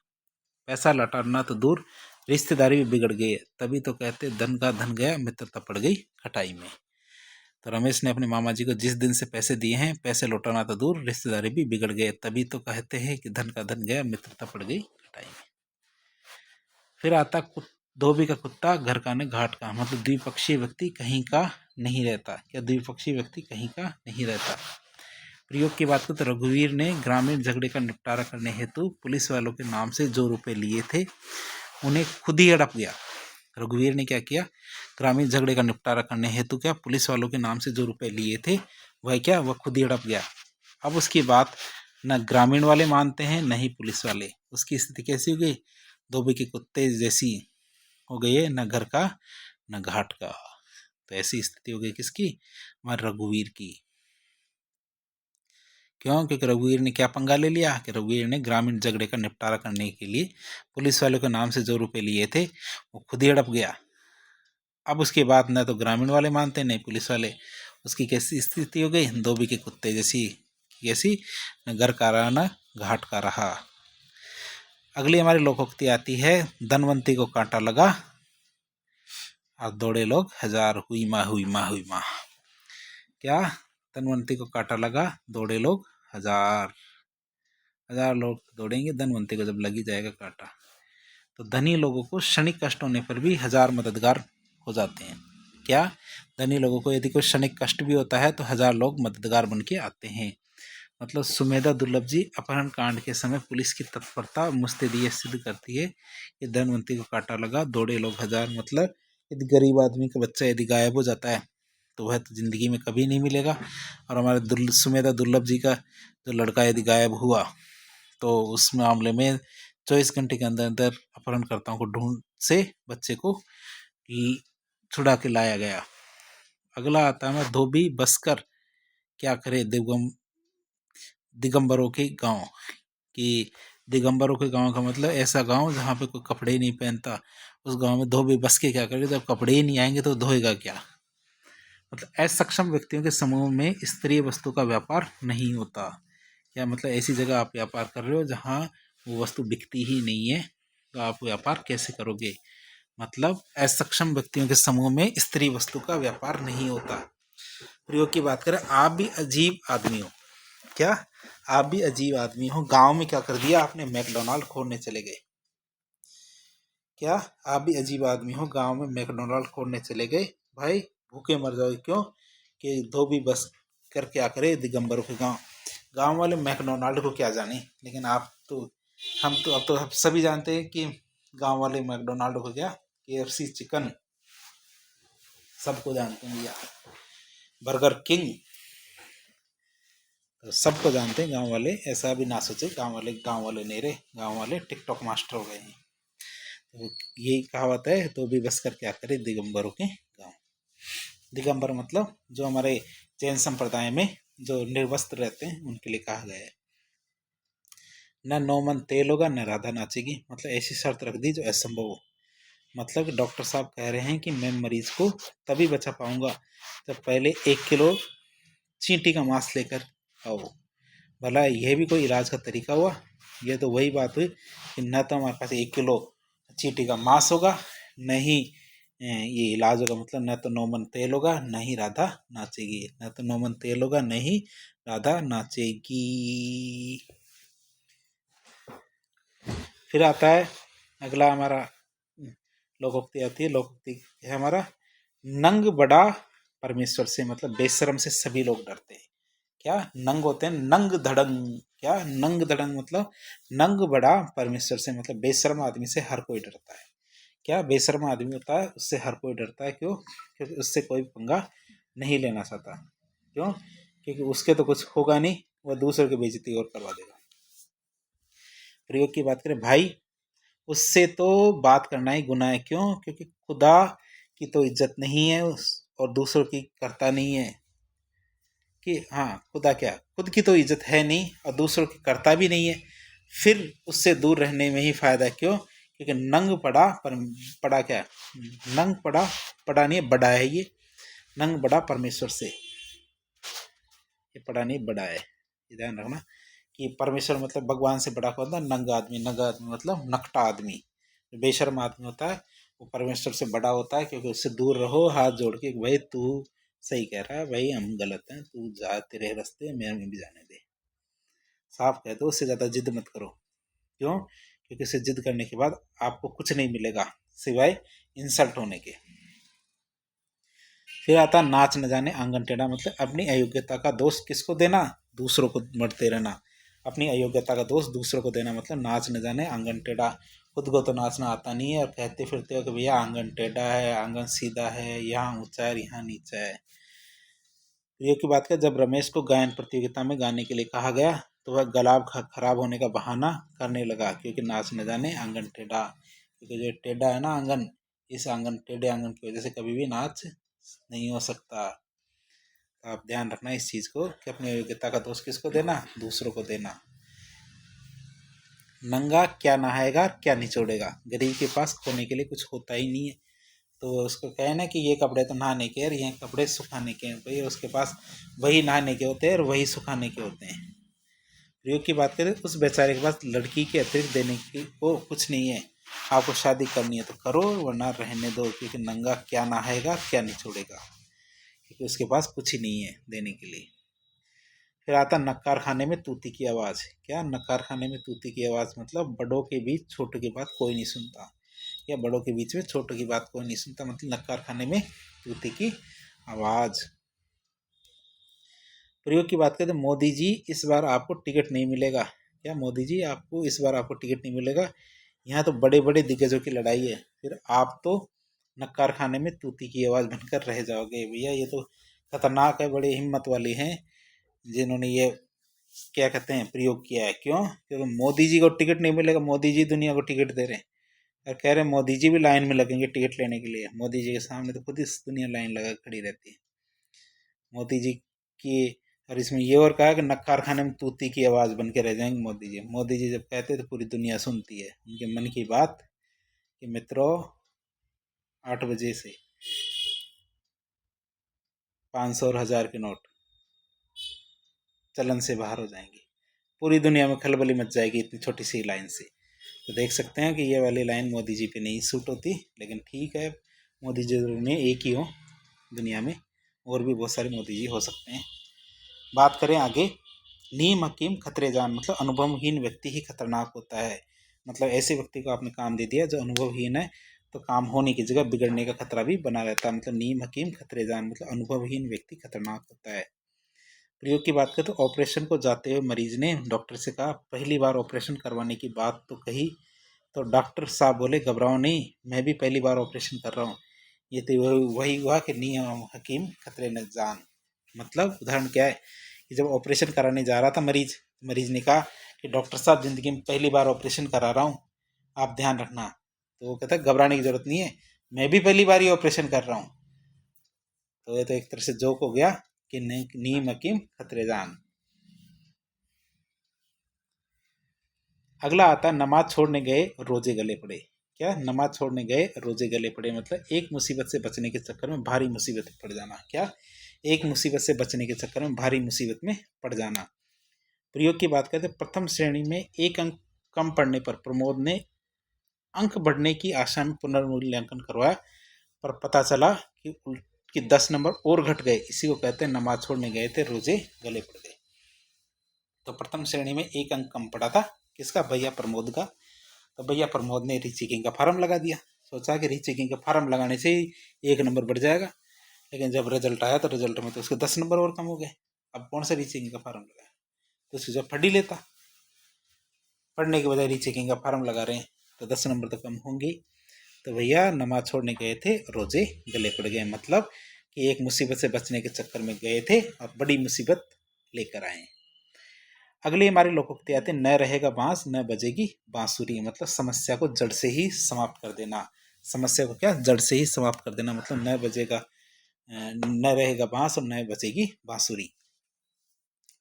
पैसा लौटाना तो दूर, रिश्तेदारी भी बिगड़ गई है। तभी तो कहते धन का धन गया, मित्रता पड़ गई खटाई में। तो रमेश ने अपने मामा जी को जिस दिन से पैसे दिए हैं, पैसे लौटाना तो दूर, रिश्तेदारी भी बिगड़ गए। तभी तो कहते हैं कि धन का धन गया, मित्रता पड़ गई खटाई में। फिर आता धोबी का कुत्ता घर का न घाट का। मतलब द्विपक्षीय व्यक्ति कहीं का नहीं रहता। क्या? द्विपक्षीय व्यक्ति कहीं का नहीं रहता। प्रयोग की बात करें तो रघुवीर ने ग्रामीण झगड़े का निपटारा करने हेतु पुलिस वालों के नाम से जो रुपए लिए थे उन्हें खुद ही हड़प गया। रघुवीर ने क्या किया? ग्रामीण झगड़े का निपटारा करने हेतु क्या, पुलिस वालों के नाम से जो रुपए लिए थे वह खुद ही हड़प गया। अब उसकी बात न ग्रामीण वाले मानते हैं न ही पुलिस वाले। उसकी स्थिति कैसी हो गई? धोबी के कुत्ते जैसी हो गई है, न घर का न घाट का। तो ऐसी स्थिति हो गई किसकी? हमारे रघुवीर की। क्यों? क्योंकि रघुवीर ने क्या पंगा ले लिया कि रघुवीर ने ग्रामीण झगड़े का निपटारा करने के लिए पुलिस वालों के नाम से जो रुपए लिए थे वो खुद ही हड़प गया। अब उसके बाद न तो ग्रामीण वाले मानते नहीं पुलिस वाले। उसकी कैसी स्थिति हो गई? धोबी के कुत्ते जैसी। कैसी? न घर का रहा न घाट का रहा। अगली हमारी लोकोक्ति आती है। धनवंती को कांटा लगा और दौड़े लोग हजार, हुई माँ हुई माँ हुई माँ। क्या? धनवंती को कांटा लगा, दौड़े लोग हजार। हजार लोग दौड़ेंगे धनवंती को जब लगी जाएगा कांटा। तो धनी लोगों को क्षणिक कष्ट होने पर भी हजार मददगार हो जाते हैं। क्या? धनी लोगों को यदि कोई क्षणिक कष्ट भी होता है तो हजार लोग मददगार बन के आते हैं। मतलब सुमेधा दुर्लभ जी अपहरण कांड के समय पुलिस की तत्परता मुस्तैदी सिद्ध करती है कि धनवंती को कांटा लगा, दौड़े लोग हजार। मतलब यदि गरीब आदमी का बच्चा यदि गायब हो जाता है तो वह तो जिंदगी में कभी नहीं मिलेगा। और हमारे सुमेधा दुर्लभ जी का जो लड़का यदि गायब हुआ तो उस मामले में 24 घंटे के अंदर अंदर अपहरणकर्ताओं को ढूंढ से बच्चे को छुड़ा के लाया गया। अगला आता है धोबी बसकर क्या करे दिगंबरों के गांव। कि दिगंबरों के गांव का मतलब ऐसा गांव जहाँ पे कोई कपड़े ही नहीं पहनता। उस गांव में धोबी बस के क्या करे? जब कपड़े ही नहीं आएंगे तो धोएगा क्या? मतलब असक्षम व्यक्तियों के समूह में स्तरीय वस्तु का व्यापार नहीं होता। या मतलब ऐसी जगह आप व्यापार कर रहे हो जहाँ वो वस्तु बिकती ही नहीं है तो आप व्यापार कैसे करोगे? मतलब असक्षम व्यक्तियों के समूह में स्त्री वस्तु का व्यापार नहीं होता। प्रयोग की बात करें। आप भी अजीब आदमी हो। क्या? आप भी अजीब आदमी हो। गांव में क्या कर दिया आपने? मैकडोनाल्ड खोलने चले गए। क्या? आप भी अजीब आदमी हो, गांव में मैकडोनाल्ड खोलने चले गए। भाई भूखे मर जाओगे। क्यों? कि धोबी बस कर क्या करे दिगंबरों के गांव। गांव वाले मैकडोनाल्ड को क्या जाने, लेकिन आप तो अब तो सभी जानते हैं कि गांव वाले मैकडोनाल्ड को क्या, KFC चिकन सबको जानते हैं भैया, बर्गर किंग तो सबको जानते हैं गांव वाले। ऐसा भी ना सोचे गांव वाले नहीं रहे, गांव वाले टिकटॉक मास्टर हो गए हैं। तो यही कहावत है, तो भी बस कर क्या करे दिगंबरों के गांव। दिगंबर मतलब जो हमारे जैन संप्रदाय में जो निर्वस्त्र रहते हैं उनके लिए कहा गया है। न 9 मन तेल होगा न राधा नाचेगी। मतलब ऐसी शर्त रख दी जो असंभव हो। मतलब डॉक्टर साहब कह रहे हैं कि मैं मरीज को तभी बचा पाऊंगा जब पहले 1 किलो चींटी का मांस लेकर आओ। भला यह भी कोई इलाज का तरीका हुआ? यह तो वही बात हुई कि न तो हमारे पास 1 किलो चींटी का मांस होगा, न ही ये इलाज होगा। मतलब न तो 9 मन तेल होगा न ही राधा नाचेगी। न तो 9 मन तेल होगा न ही राधा नाचेगी। फिर आता है अगला हमारा लोकोक्ति आती है। लोकोक्ति है हमारा नंग बड़ा परमेश्वर से। मतलब बेशर्म से सभी लोग डरते हैं। क्या नंग होते हैं, नंग धड़ंग। क्या नंग धड़ंग मतलब नंग बड़ा परमेश्वर से, मतलब बेशर्म आदमी से हर कोई डरता है। क्या बेशर्म आदमी होता है उससे हर कोई डरता है। क्यों? क्योंकि उससे कोई पंगा नहीं लेना चाहता। क्यों? क्योंकि उसके तो कुछ होगा नहीं, वह दूसरों की बेइज्जती और करवा देगा। प्रयोग की बात करें भाई, उससे तो बात करना ही गुनाह है। क्यों? क्योंकि खुदा की तो इज्जत नहीं है और दूसरों की करता नहीं है। कि हाँ, खुदा क्या, खुद की तो इज्जत है नहीं और दूसरों की करता भी नहीं है, फिर उससे दूर रहने में ही फायदा है। क्यों? क्योंकि नंग पड़ा पर पड़ा क्या, नंग पड़ा, पड़ा नहीं बड़ा है, ये नंग बड़ा परमेश्वर से, ये पड़ा नहीं बड़ा है। ये ध्यान रखना कि परमेश्वर मतलब भगवान से बड़ा होता है नंगा आदमी। नंगा आदमी मतलब नकटा आदमी, बेशर्म आदमी होता है वो परमेश्वर से बड़ा होता है। क्योंकि उससे दूर रहो हाथ जोड़ के, भाई तू सही कह रहा है, भाई हम गलत हैं, तू जा तेरे रास्ते में हमें भी जाने दे। साफ कह दो, उससे ज़्यादा जिद मत करो। क्यों? क्योंकि उससे जिद करने के बाद आपको कुछ नहीं मिलेगा सिवाय इंसल्ट होने के। फिर आता नाच न जाने आंगन टेढ़ा, मतलब अपनी अयोग्यता का दोष किसको देना, दूसरों को मरते रहना। अपनी अयोग्यता का दोष दूसरों को देना मतलब नाच न जाने आंगन टेढ़ा। खुद को तो नाचना आता नहीं है और कहते फिरते हो कि भैया आंगन टेढ़ा है, आंगन सीधा है, यहाँ ऊंचा है यहाँ नीचा है। ये की बात है, जब रमेश को गायन प्रतियोगिता में गाने के लिए कहा गया तो वह गला खराब होने का बहाना करने लगा, क्योंकि नाच न जाने आंगन टेढ़ा। क्योंकि जो टेढ़ा है ना आंगन, इस आंगन टेढ़े आंगन की वजह से कभी भी नाच नहीं हो सकता। तो आप ध्यान रखना इस चीज़ को कि अपनी योग्यता का दोष किसको देना, दूसरों को देना। नंगा क्या नहाएगा क्या निचोड़ेगा, गरीब के पास खोने के लिए कुछ होता ही नहीं है, तो उसको कहे ना कि ये कपड़े तो नहाने के और ये कपड़े सुखाने के हैं, भाई उसके पास वही नहाने के होते हैं और वही सुखाने के होते हैं। प्रयोग की बात करें, उस बेचारे के पास लड़की के अतिरिक्त देने की को कुछ नहीं है। आपको शादी करनी है तो करो वरना रहने दो, क्योंकि नंगा क्या नहाएगा क्या निचोड़ेगा, क्योंकि उसके पास कुछ ही नहीं है देने के लिए। फिर आता नक्कार खाने में तूती की आवाज़। क्या नक्कार खाने में तूती की आवाज़ मतलब बड़ों के बीच छोटों की बात कोई नहीं सुनता, या बड़ों के बीच में छोटों की बात कोई नहीं सुनता, मतलब नक्कार खाने में तूती की आवाज़। प्रयोग की बात करें तो मोदी जी इस बार आपको टिकट नहीं मिलेगा। क्या मोदी जी आपको इस बार आपको टिकट नहीं मिलेगा, यहाँ तो बड़े बड़े दिग्गजों की लड़ाई है, फिर आप तो नक्कार खाने में तूती की आवाज़ बनकर रह जाओगे। भैया ये तो खतरनाक है, बड़ी हिम्मत वाली हैं जिन्होंने ये क्या कहते हैं प्रयोग किया है। क्यों? क्योंकि मोदी जी को टिकट नहीं मिलेगा, मोदी जी दुनिया को टिकट दे रहे हैं और कह रहे हैं मोदी जी भी लाइन में लगेंगे टिकट लेने के लिए। मोदी जी के सामने तो खुद ही दुनिया लाइन लगा खड़ी रहती है मोदी जी की। और इसमें ये और कहा कि नक्कार खाने में तूती की आवाज़ बन के रह जाएंगे मोदी जी। मोदी जी जब कहते हैं तो पूरी दुनिया सुनती है उनके मन की बात कि मित्रों 8 बजे से 500 और 1000 के नोट चलन से बाहर हो जाएंगे, पूरी दुनिया में खलबली मच जाएगी इतनी छोटी सी लाइन से। तो देख सकते हैं कि ये वाली लाइन मोदी जी पे नहीं सूट होती, लेकिन ठीक है मोदी जी में एक ही हो दुनिया में, और भी बहुत सारे मोदी जी हो सकते हैं। बात करें आगे, नीम हकीम खतरे जान मतलब अनुभवहीन व्यक्ति ही खतरनाक होता है। मतलब ऐसे व्यक्ति को आपने काम दे दिया जो अनुभवहीन है, तो काम होने की जगह बिगड़ने का खतरा भी बना रहता है। मतलब नीम हकीम खतरे जान मतलब अनुभवहीन व्यक्ति खतरनाक होता है। प्रयोग की बात करें तो ऑपरेशन को जाते हुए मरीज ने डॉक्टर से कहा, पहली बार ऑपरेशन करवाने की बात तो कही, तो डॉक्टर साहब बोले घबराओ नहीं, मैं भी पहली बार ऑपरेशन कर रहा हूँ। ये तो वही हुआ कि नीम हकीम खतरे न जान। मतलब उदाहरण क्या है कि जब ऑपरेशन कराने जा रहा था मरीज, मरीज ने कहा कि डॉक्टर साहब ज़िंदगी में पहली बार ऑपरेशन करा रहा हूँ, आप ध्यान रखना। तो वो कहता है घबराने की ज़रूरत नहीं है, मैं भी पहली बार ही ऑपरेशन कर रहा हूँ। तो ये तो एक तरह से जोक हो गया कि नीम हकीम खतरे जान। अगला आता नमाज छोड़ने गए रोजे गले पड़े। क्या? नमाज छोड़ने गए रोजे गले पड़े मतलब एक मुसीबत से बचने के चक्कर में भारी मुसीबत में पड़ जाना। क्या? एक मुसीबत से बचने के चक्कर में भारी मुसीबत में पड़ जाना। प्रयोग की बात करते प्रथम श्रेणी में एक अंक कम पड़ने पर प्रमोद ने अंक बढ़ने की आशा में पुनर्मूल्यांकन करवाया, पर पता चला कि 10 नंबर और घट गए। इसी को कहते हैं नमाज छोड़ने गए थे रोजे गले पड़ गए। तो प्रथम श्रेणी में एक अंक कम पड़ा था, किसका? भैया प्रमोद का। तो भैया प्रमोद ने रीचेकिंग का फार्म लगा दिया, सोचा कि रीचेकिंग का फार्म लगाने से ही 1 नंबर बढ़ जाएगा, लेकिन जब रिजल्ट आया तो रिजल्ट में तो उसके 10 नंबर और कम हो गए। अब कौन सा रीचेकिंग का फार्म लगाए, तो उसकी जब पढ़ ही लेता। पढ़ने के बजाय रीचेकिंग का फार्म लगा रहे हैं तो 10 नंबर तो कम होंगे। तो भैया नमाज छोड़ने गए थे, रोजे गले पड़ गए, मतलब कि एक मुसीबत से बचने के चक्कर में गए थे और बड़ी मुसीबत लेकर आए। अगली हमारी लोकोक्ति आती है, न रहेगा बांस न बजेगी बांसुरी, मतलब समस्या को जड़ से ही समाप्त कर देना। समस्या को क्या जड़ से ही समाप्त कर देना, मतलब न बजेगा, न रहेगा बांस और न बजेगी बांसुरी।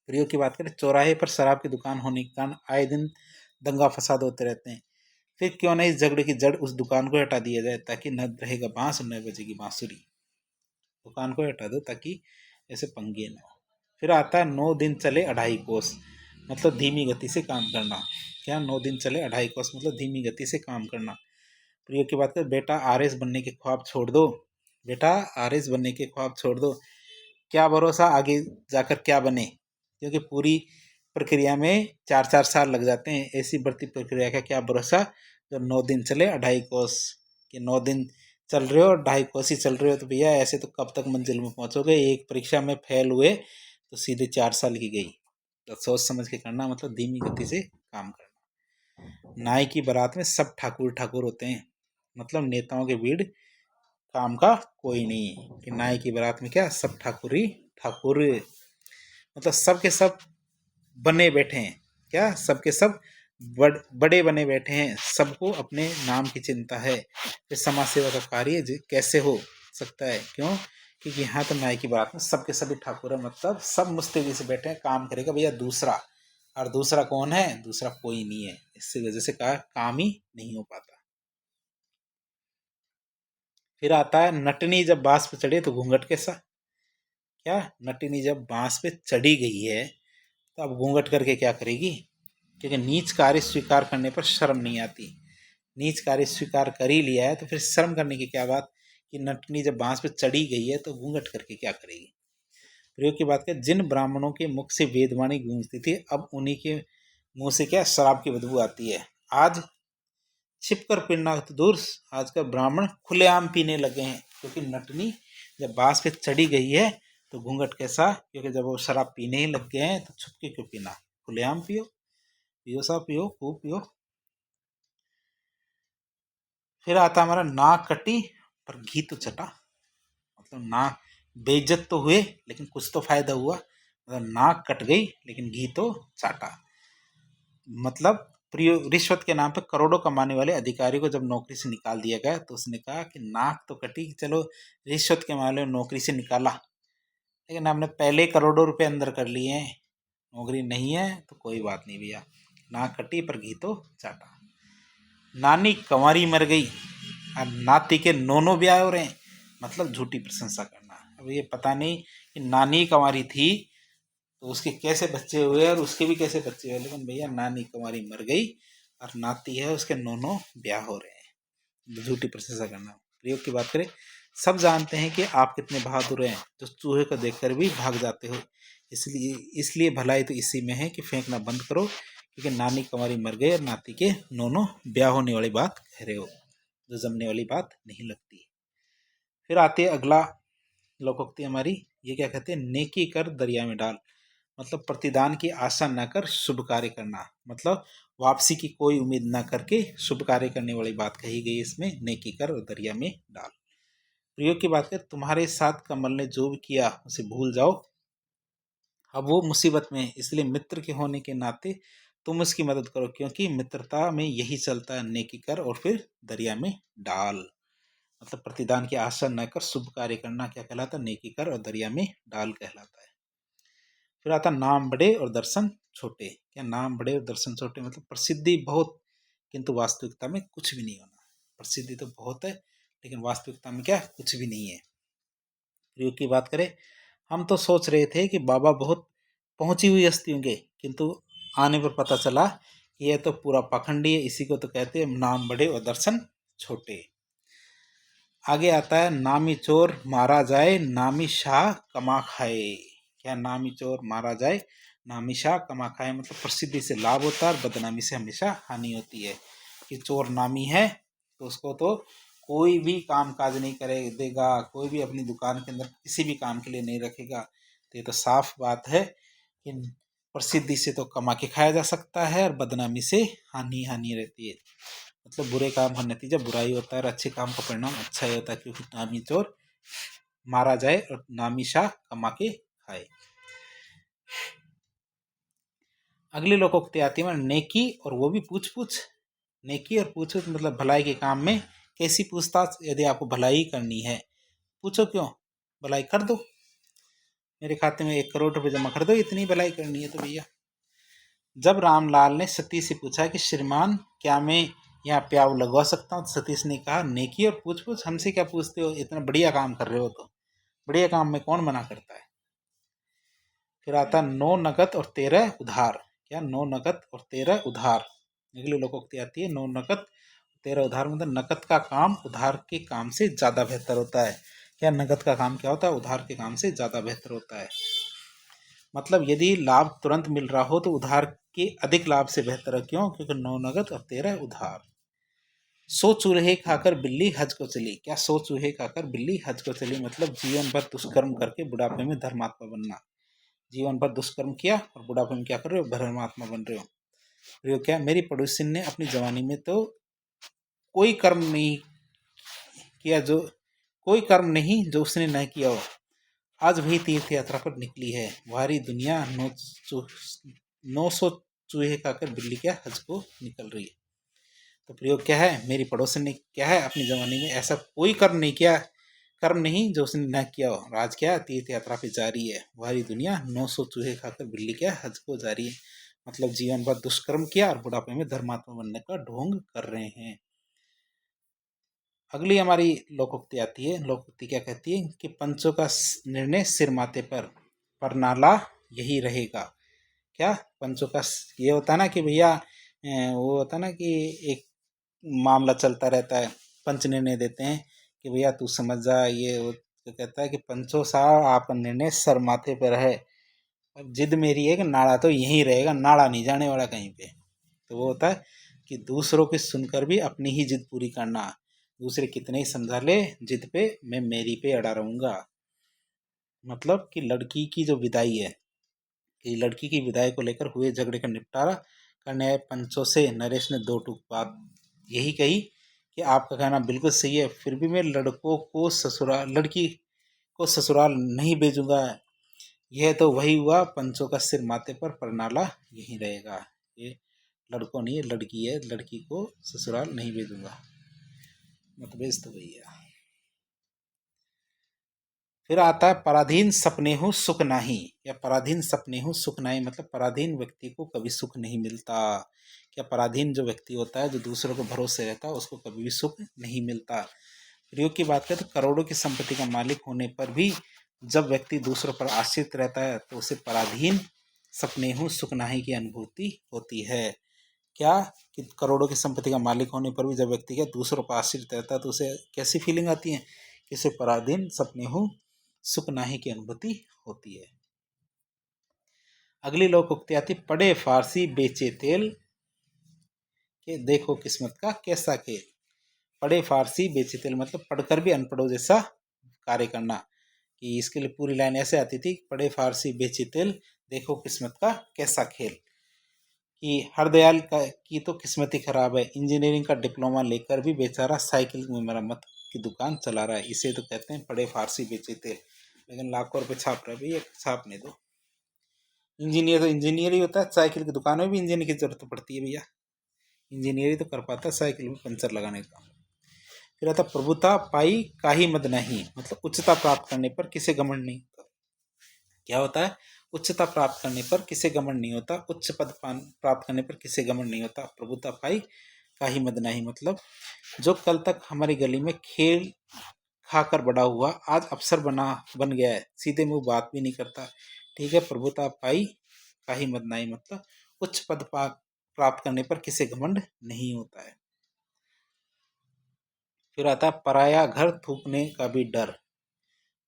प्रयोग की बात करें, चौराहे पर शराब की दुकान होने के कारण आए दिन दंगा फसाद होते रहते हैं। फिर क्यों नहीं इस झगड़े की जड़ उस दुकान को हटा दिया जाए, ताकि न रहेगा बांस और न बजेगी बांसुरी। दुकान को हटा दो ताकि ऐसे पंगे ना हो। फिर आता है 9 दिन चले 2.5 कोस, मतलब धीमी गति से काम करना। क्या 9 दिन चले 2.5 कोस मतलब धीमी गति से काम करना। प्रयोग की बात करें, बेटा आरएस बनने के ख्वाब छोड़ दो, बेटा आरएस बनने के ख्वाब छोड़ दो, क्या भरोसा आगे जाकर क्या बने, क्योंकि पूरी प्रक्रिया में 4-4 साल लग जाते हैं। ऐसी भर्ती प्रक्रिया का क्या भरोसा जो 9 दिन चले 2.5 कोस, कि 9 दिन चल रहे हो और 2.5 कोस ही चल रहे हो, तो भैया ऐसे तो कब तक मंजिल में पहुंचोगे। एक परीक्षा में फेल हुए तो सीधे 4 साल की गई। तो सोच समझ के करना, मतलब धीमी गति से काम करना। नाई की बारात में सब ठाकुर ठाकुर होते हैं, मतलब नेताओं के भीड़ काम का कोई नहीं। कि नाई की बारात में क्या सब ठाकुर ही ठाकुर, मतलब सब के सब बने बैठे हैं। क्या सबके सब बड़े बने बैठे हैं, सबको अपने नाम की चिंता है। फिर समाज सेवा का कार्य कैसे हो सकता है, क्यों, क्योंकि यहाँ तो नाई की बारात में सबके सभी ठाकुर है, मतलब सब मुस्तैदी से बैठे हैं, काम करेगा भैया दूसरा, और दूसरा कौन है, दूसरा कोई नहीं है। इसी वजह से कहा काम ही नहीं हो पाता। फिर आता है, नटनी जब बांस पे चढ़े तो घूंघट कैसा। क्या नटनी जब बांस पे चढ़ी गई है तो अब घूंघट करके क्या करेगी, क्योंकि नीच कार्य स्वीकार करने पर शर्म नहीं आती। नीच कार्य स्वीकार कर ही लिया है तो फिर शर्म करने की क्या बात, कि नटनी जब बांस पे चढ़ी गई है तो घूंघट करके क्या करेगी। प्रयोग की बात करें, जिन ब्राह्मणों के मुख से वेदवाणी गूंजती थी अब उन्हीं के मुंह से क्या शराब की बदबू आती है। आज छिपकर पीना तो दूर, आजकल ब्राह्मण खुलेआम पीने लगे हैं, क्योंकि नटनी जब बांस पे चढ़ी गई है तो घूंघट कैसा, क्योंकि जब वो शराब पीने ही लग गए हैं तो छुपके क्यों पीना, खुलेआम पियो, पियो सा पियो खूब पियो। फिर आता हमारा, नाक कटी पर घी तो चटा, मतलब नाक बेइज्जत तो हुए लेकिन कुछ तो फायदा हुआ, मतलब नाक कट गई लेकिन घी तो चाटा। मतलब रिश्वत के नाम पर करोड़ों कमाने वाले अधिकारी को जब नौकरी से निकाल दिया गया तो उसने कहा कि नाक तो कटी, चलो रिश्वत के मामले में नौकरी से निकाला, लेकिन हमने पहले करोड़ों रुपए अंदर कर लिए हैं, नौकरी नहीं है तो कोई बात नहीं भैया, नाक कटी पर घी तो चाटा। नानी कंवारी मर गई और नाती के नोनो ब्याह हो रहे हैं, मतलब झूठी प्रशंसा करना। अब ये पता नहीं कि नानी कंवारी थी तो उसके कैसे बच्चे हुए और उसके भी कैसे बच्चे हुए, लेकिन भैया नानी कुंवारी मर गई और नाती है उसके नोनो ब्याह हो रहे हैं, झूठी प्रशंसा करना। प्रयोग की बात करें, सब जानते हैं कि आप कितने बहादुर हैं जो चूहे को देखकर भी भाग जाते हो, इसलिए इसलिए भलाई तो इसी में है कि फेंकना बंद करो, क्योंकि नानी कुंवारी मर गई और नाती के नोनो ब्याह होने वाली बात कह रहे हो, जो जमने वाली बात नहीं लगती। फिर आती है अगला लोकोक्ति हमारी, ये क्या कहते हैं, नेकी कर दरिया में डाल, मतलब प्रतिदान की आशा न कर शुभ कार्य करना, मतलब वापसी की कोई उम्मीद न करके शुभ कार्य करने वाली बात कही गई इसमें, नेकी कर और दरिया में डाल। प्रयोग की बात करें, तुम्हारे साथ कमल ने जो भी किया उसे भूल जाओ, अब वो मुसीबत में है, इसलिए मित्र के होने के नाते तुम उसकी मदद करो, क्योंकि मित्रता में यही चलता है, नेकी कर और फिर दरिया में डाल, मतलब प्रतिदान की आशा न कर शुभ कार्य करना क्या कहलाता है, नेकी कर और दरिया में डाल कहलाता है। फिर आता नाम बड़े और दर्शन छोटे, क्या नाम बड़े और दर्शन छोटे, मतलब प्रसिद्धि बहुत किंतु वास्तविकता में कुछ भी नहीं होना। प्रसिद्धि तो बहुत है लेकिन वास्तविकता में क्या कुछ भी नहीं है। प्रयोग की बात करें, हम तो सोच रहे थे कि बाबा बहुत पहुंची हुई हस्ती होंगे, किंतु आने पर पता चला कि यह तो पूरा पाखंडी है, इसी को तो कहते हैं नाम बड़े और दर्शन छोटे। आगे आता है, नामी चोर मारा जाए नामी शाह कमा खाए, क्या नामी चोर मारा जाए नामी शाह कमा खाए, मतलब प्रसिद्धि से लाभ होता है और बदनामी से हमेशा हानि होती है। कि चोर नामी है तो उसको तो कोई भी काम काज नहीं करे देगा, कोई भी अपनी दुकान के अंदर किसी भी काम के लिए नहीं रखेगा, तो ये तो साफ बात है कि प्रसिद्धि से तो कमा के खाया जा सकता है और बदनामी से हानि हानि रहती है। मतलब बुरे काम का नतीजा बुरा ही होता है और अच्छे काम का परिणाम अच्छा ही होता है, क्योंकि नामी चोर मारा जाए और नामी शाह कमा के खाए। अगली लोकोक्ति आती है नेकी और वो भी पूछ पूछ। नेकी और पूछ पूछ मतलब भलाई के काम में कैसी पूछताछ? यदि आपको भलाई करनी है, पूछो क्यों, भलाई कर दो, मेरे खाते में 1 करोड़ रुपए जमा कर दो, इतनी भलाई करनी है तो भैया। जब रामलाल ने सतीश से पूछा कि श्रीमान क्या मैं यहाँ प्याऊ लगवा सकता हूँ, तो सतीश ने कहा नेकी और पूछ पूछ, हमसे क्या पूछते हो, इतना बढ़िया काम कर रहे हो तो। बढ़िया काम में कौन मना करता है। फिर आता 9 नकद और 13 उधार। क्या 9 नकद और 13 उधार? अगली लोकोक्ति आती है 9 नकद 13 उधार। मतलब नकद का काम उधार के काम से ज़्यादा बेहतर होता है। क्या नकद का काम क्या होता है? उधार के काम से ज़्यादा बेहतर होता है। मतलब यदि लाभ तुरंत मिल रहा हो तो उधार के अधिक लाभ से बेहतर है। क्यों? क्योंकि 9 नकद और 13 उधार। 100 चूहे खाकर बिल्ली हज को चली। क्या 100 चूहे खाकर बिल्ली हज को चली? मतलब जीवन भर दुष्कर्म करके बुढ़ापे में धर्मात्मा बनना। जीवन भर दुष्कर्म किया और बुढ़ापे में क्या कर रहे हो? धर्मात्मा बन रहे हो। फिर क्या, मेरी पड़ोसी ने अपनी जवानी में तो कोई कर्म नहीं किया जो कोई कर्म नहीं जो उसने न किया हो, आज वही तीर्थ यात्रा पर निकली है। वारी दुनिया 900 चूहे खाकर बिल्ली क्या हज को निकल रही है। तो प्रयोग क्या है, मेरी पड़ोसन ने क्या है अपनी जवानी में ऐसा कोई कर्म नहीं जो उसने न किया हो, आज क्या तीर्थ यात्रा पे जा रही है। वारी दुनिया 900 चूहे खाकर बिल्ली क्या हज को जा रही है। मतलब जीवन भर दुष्कर्म किया और बुढ़ापे में धर्मात्मा बनने का ढोंग कर रहे हैं। अगली हमारी लोकोक्ति आती है। लोकोक्ति क्या कहती है कि पंचों का निर्णय सिर माथे पर नाला यही रहेगा। क्या पंचों का ये होता है ना कि भैया वो होता है ना कि एक मामला चलता रहता है, पंच निर्णय देते हैं कि भैया तू समझ जा, ये वो तो कहता है कि पंचों साहब आपका निर्णय सर माथे पर है, अब जिद मेरी है कि नाड़ा तो यहीं रहेगा, नाड़ा नहीं जाने वाला कहीं पे। तो वो होता है कि दूसरों की सुनकर भी अपनी ही जिद पूरी करना। दूसरे कितने ही समझा ले, जिद पे मैं मेरी पे अड़ा रहूंगा। मतलब कि लड़की की जो विदाई है, कि लड़की की विदाई को लेकर हुए झगड़े का निपटारा करने आए पंचों से नरेश ने 2 टूक बात यही कही कि आपका कहना बिल्कुल सही है, फिर भी मैं लड़की को ससुराल नहीं भेजूंगा। यह तो वही हुआ, पंचों का सिर माथे पर नाला यहीं रहेगा। ये लड़कों नहीं, लड़की है, लड़की को ससुराल नहीं भेजूंगा, मत भेज तो भैया। फिर आता है पराधीन सपने हूँ सुख नाही। या पराधीन सपने हूँ सुख नाही मतलब पराधीन व्यक्ति को कभी सुख नहीं मिलता। क्या पराधीन जो व्यक्ति होता है, जो दूसरों को भरोसे रहता है, उसको कभी भी सुख नहीं मिलता। प्रयोग की बात करें तो करोड़ों की संपत्ति का मालिक होने पर भी जब व्यक्ति दूसरों पर आश्रित रहता है तो उसे पराधीन सपने हूँ सुख नाही की अनुभूति होती है। क्या कि करोड़ों की संपत्ति का मालिक होने पर भी जब व्यक्ति क्या दूसरों पर आश्रित रहता है तो उसे कैसी फीलिंग आती है कि उसे पराधीन सपने हूँ सुख नाही की अनुभूति होती है। अगली लोकोक्ति आती, पढ़े फारसी बेचे तेल के देखो किस्मत का कैसा खेल। पढ़े फारसी बेचे तेल मतलब पढ़कर भी अनपढ़ों जैसा कार्य करना। कि इसके लिए पूरी लाइन ऐसे आती थी, पढ़े फारसी बेचे तेल देखो किस्मत का कैसा खेल। कि हरदयाल की तो किस्मत ही खराब है, इंजीनियरिंग का डिप्लोमा लेकर भी बेचारा साइकिल में मरम्मत की दुकान चला रहा है। इसे तो कहते हैं पढ़े फारसी बेचे तेल। लेकिन लाखों रुपए छाप रहा है भैया, छापने दो। इंजीनियर तो इंजीनियर ही होता है, साइकिल की दुकान में भी इंजीनियर की जरूरत पड़ती है भैया, इंजीनियर ही तो कर पाता है साइकिल में पंचर लगाने का। फिर आता प्रभुता पाई काहि मद नहीं मतलब उच्चता प्राप्त करने पर किसे घमंड नहीं होता। क्या होता है, उच्चता प्राप्त करने पर किसे घमंड नहीं होता, उच्च पद प्राप्त करने पर किसे घमंड नहीं होता। प्रभुता पाई काहि मद नहीं मतलब जो कल तक हमारी गली में खेल खाकर बड़ा हुआ आज अफसर बन गया है, सीधे मुंह बात भी नहीं करता। ठीक है, प्रभुता पाई काहि मद नहीं मतलब उच्च पद प्राप्त करने पर किसे घमंड नहीं होता है। फिर आता है पराया घर थूकने का भी डर।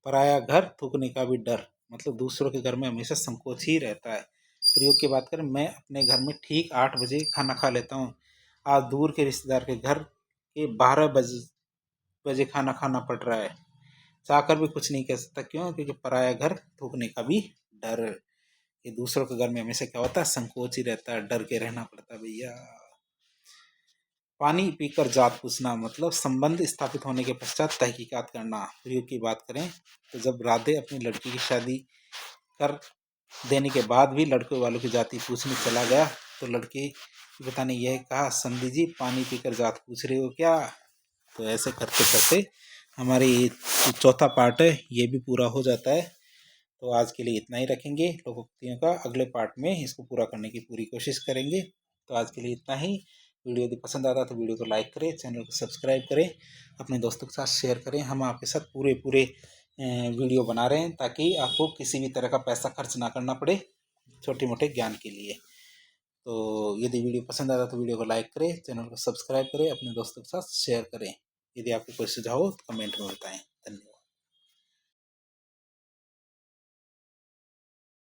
पराया घर थूकने का भी डर मतलब दूसरों के घर में हमेशा संकोच ही रहता है। प्रयोग की बात करें, मैं अपने घर में ठीक 8 बजे खाना खा लेता हूँ, आज दूर के रिश्तेदार के घर के 12 बजे खाना खाना पड़ रहा है। चाहकर भी कुछ नहीं कह सकता। क्यों? क्योंकि पराया घर थूकने का भी डर। ये दूसरों के घर में हमेशा क्या होता है, संकोच ही रहता है, डर के रहना पड़ता है भैया। पानी पीकर जात पूछना मतलब संबंध स्थापित होने के पश्चात तहकीकात करना। प्रयोग की बात करें तो जब राधे अपनी लड़की की शादी कर देने के बाद भी लड़के वालों की जाति पूछने चला गया तो लड़के की पिता ने यह कहा, संधि जी पानी पीकर जात पूछ रहे हो क्या? तो ऐसे करते करते हमारी चौथा पार्ट है ये भी पूरा हो जाता है। तो आज के लिए इतना ही रखेंगे लोकोक्तियों का। अगले पार्ट में इसको पूरा करने की पूरी कोशिश करेंगे। तो आज के लिए इतना ही। वीडियो यदि पसंद आता तो वीडियो को लाइक करें, चैनल को सब्सक्राइब करें, अपने दोस्तों के साथ शेयर करें। हम आपके साथ पूरे वीडियो बना रहे हैं ताकि आपको किसी भी तरह का पैसा खर्च ना करना पड़े छोटे मोटे ज्ञान के लिए। तो यदि वीडियो पसंद आता तो वीडियो को लाइक करें, चैनल को सब्सक्राइब करें, अपने दोस्तों के साथ शेयर करें। यदि आपको कोई सुझाव हो तो कमेंट में बताएं।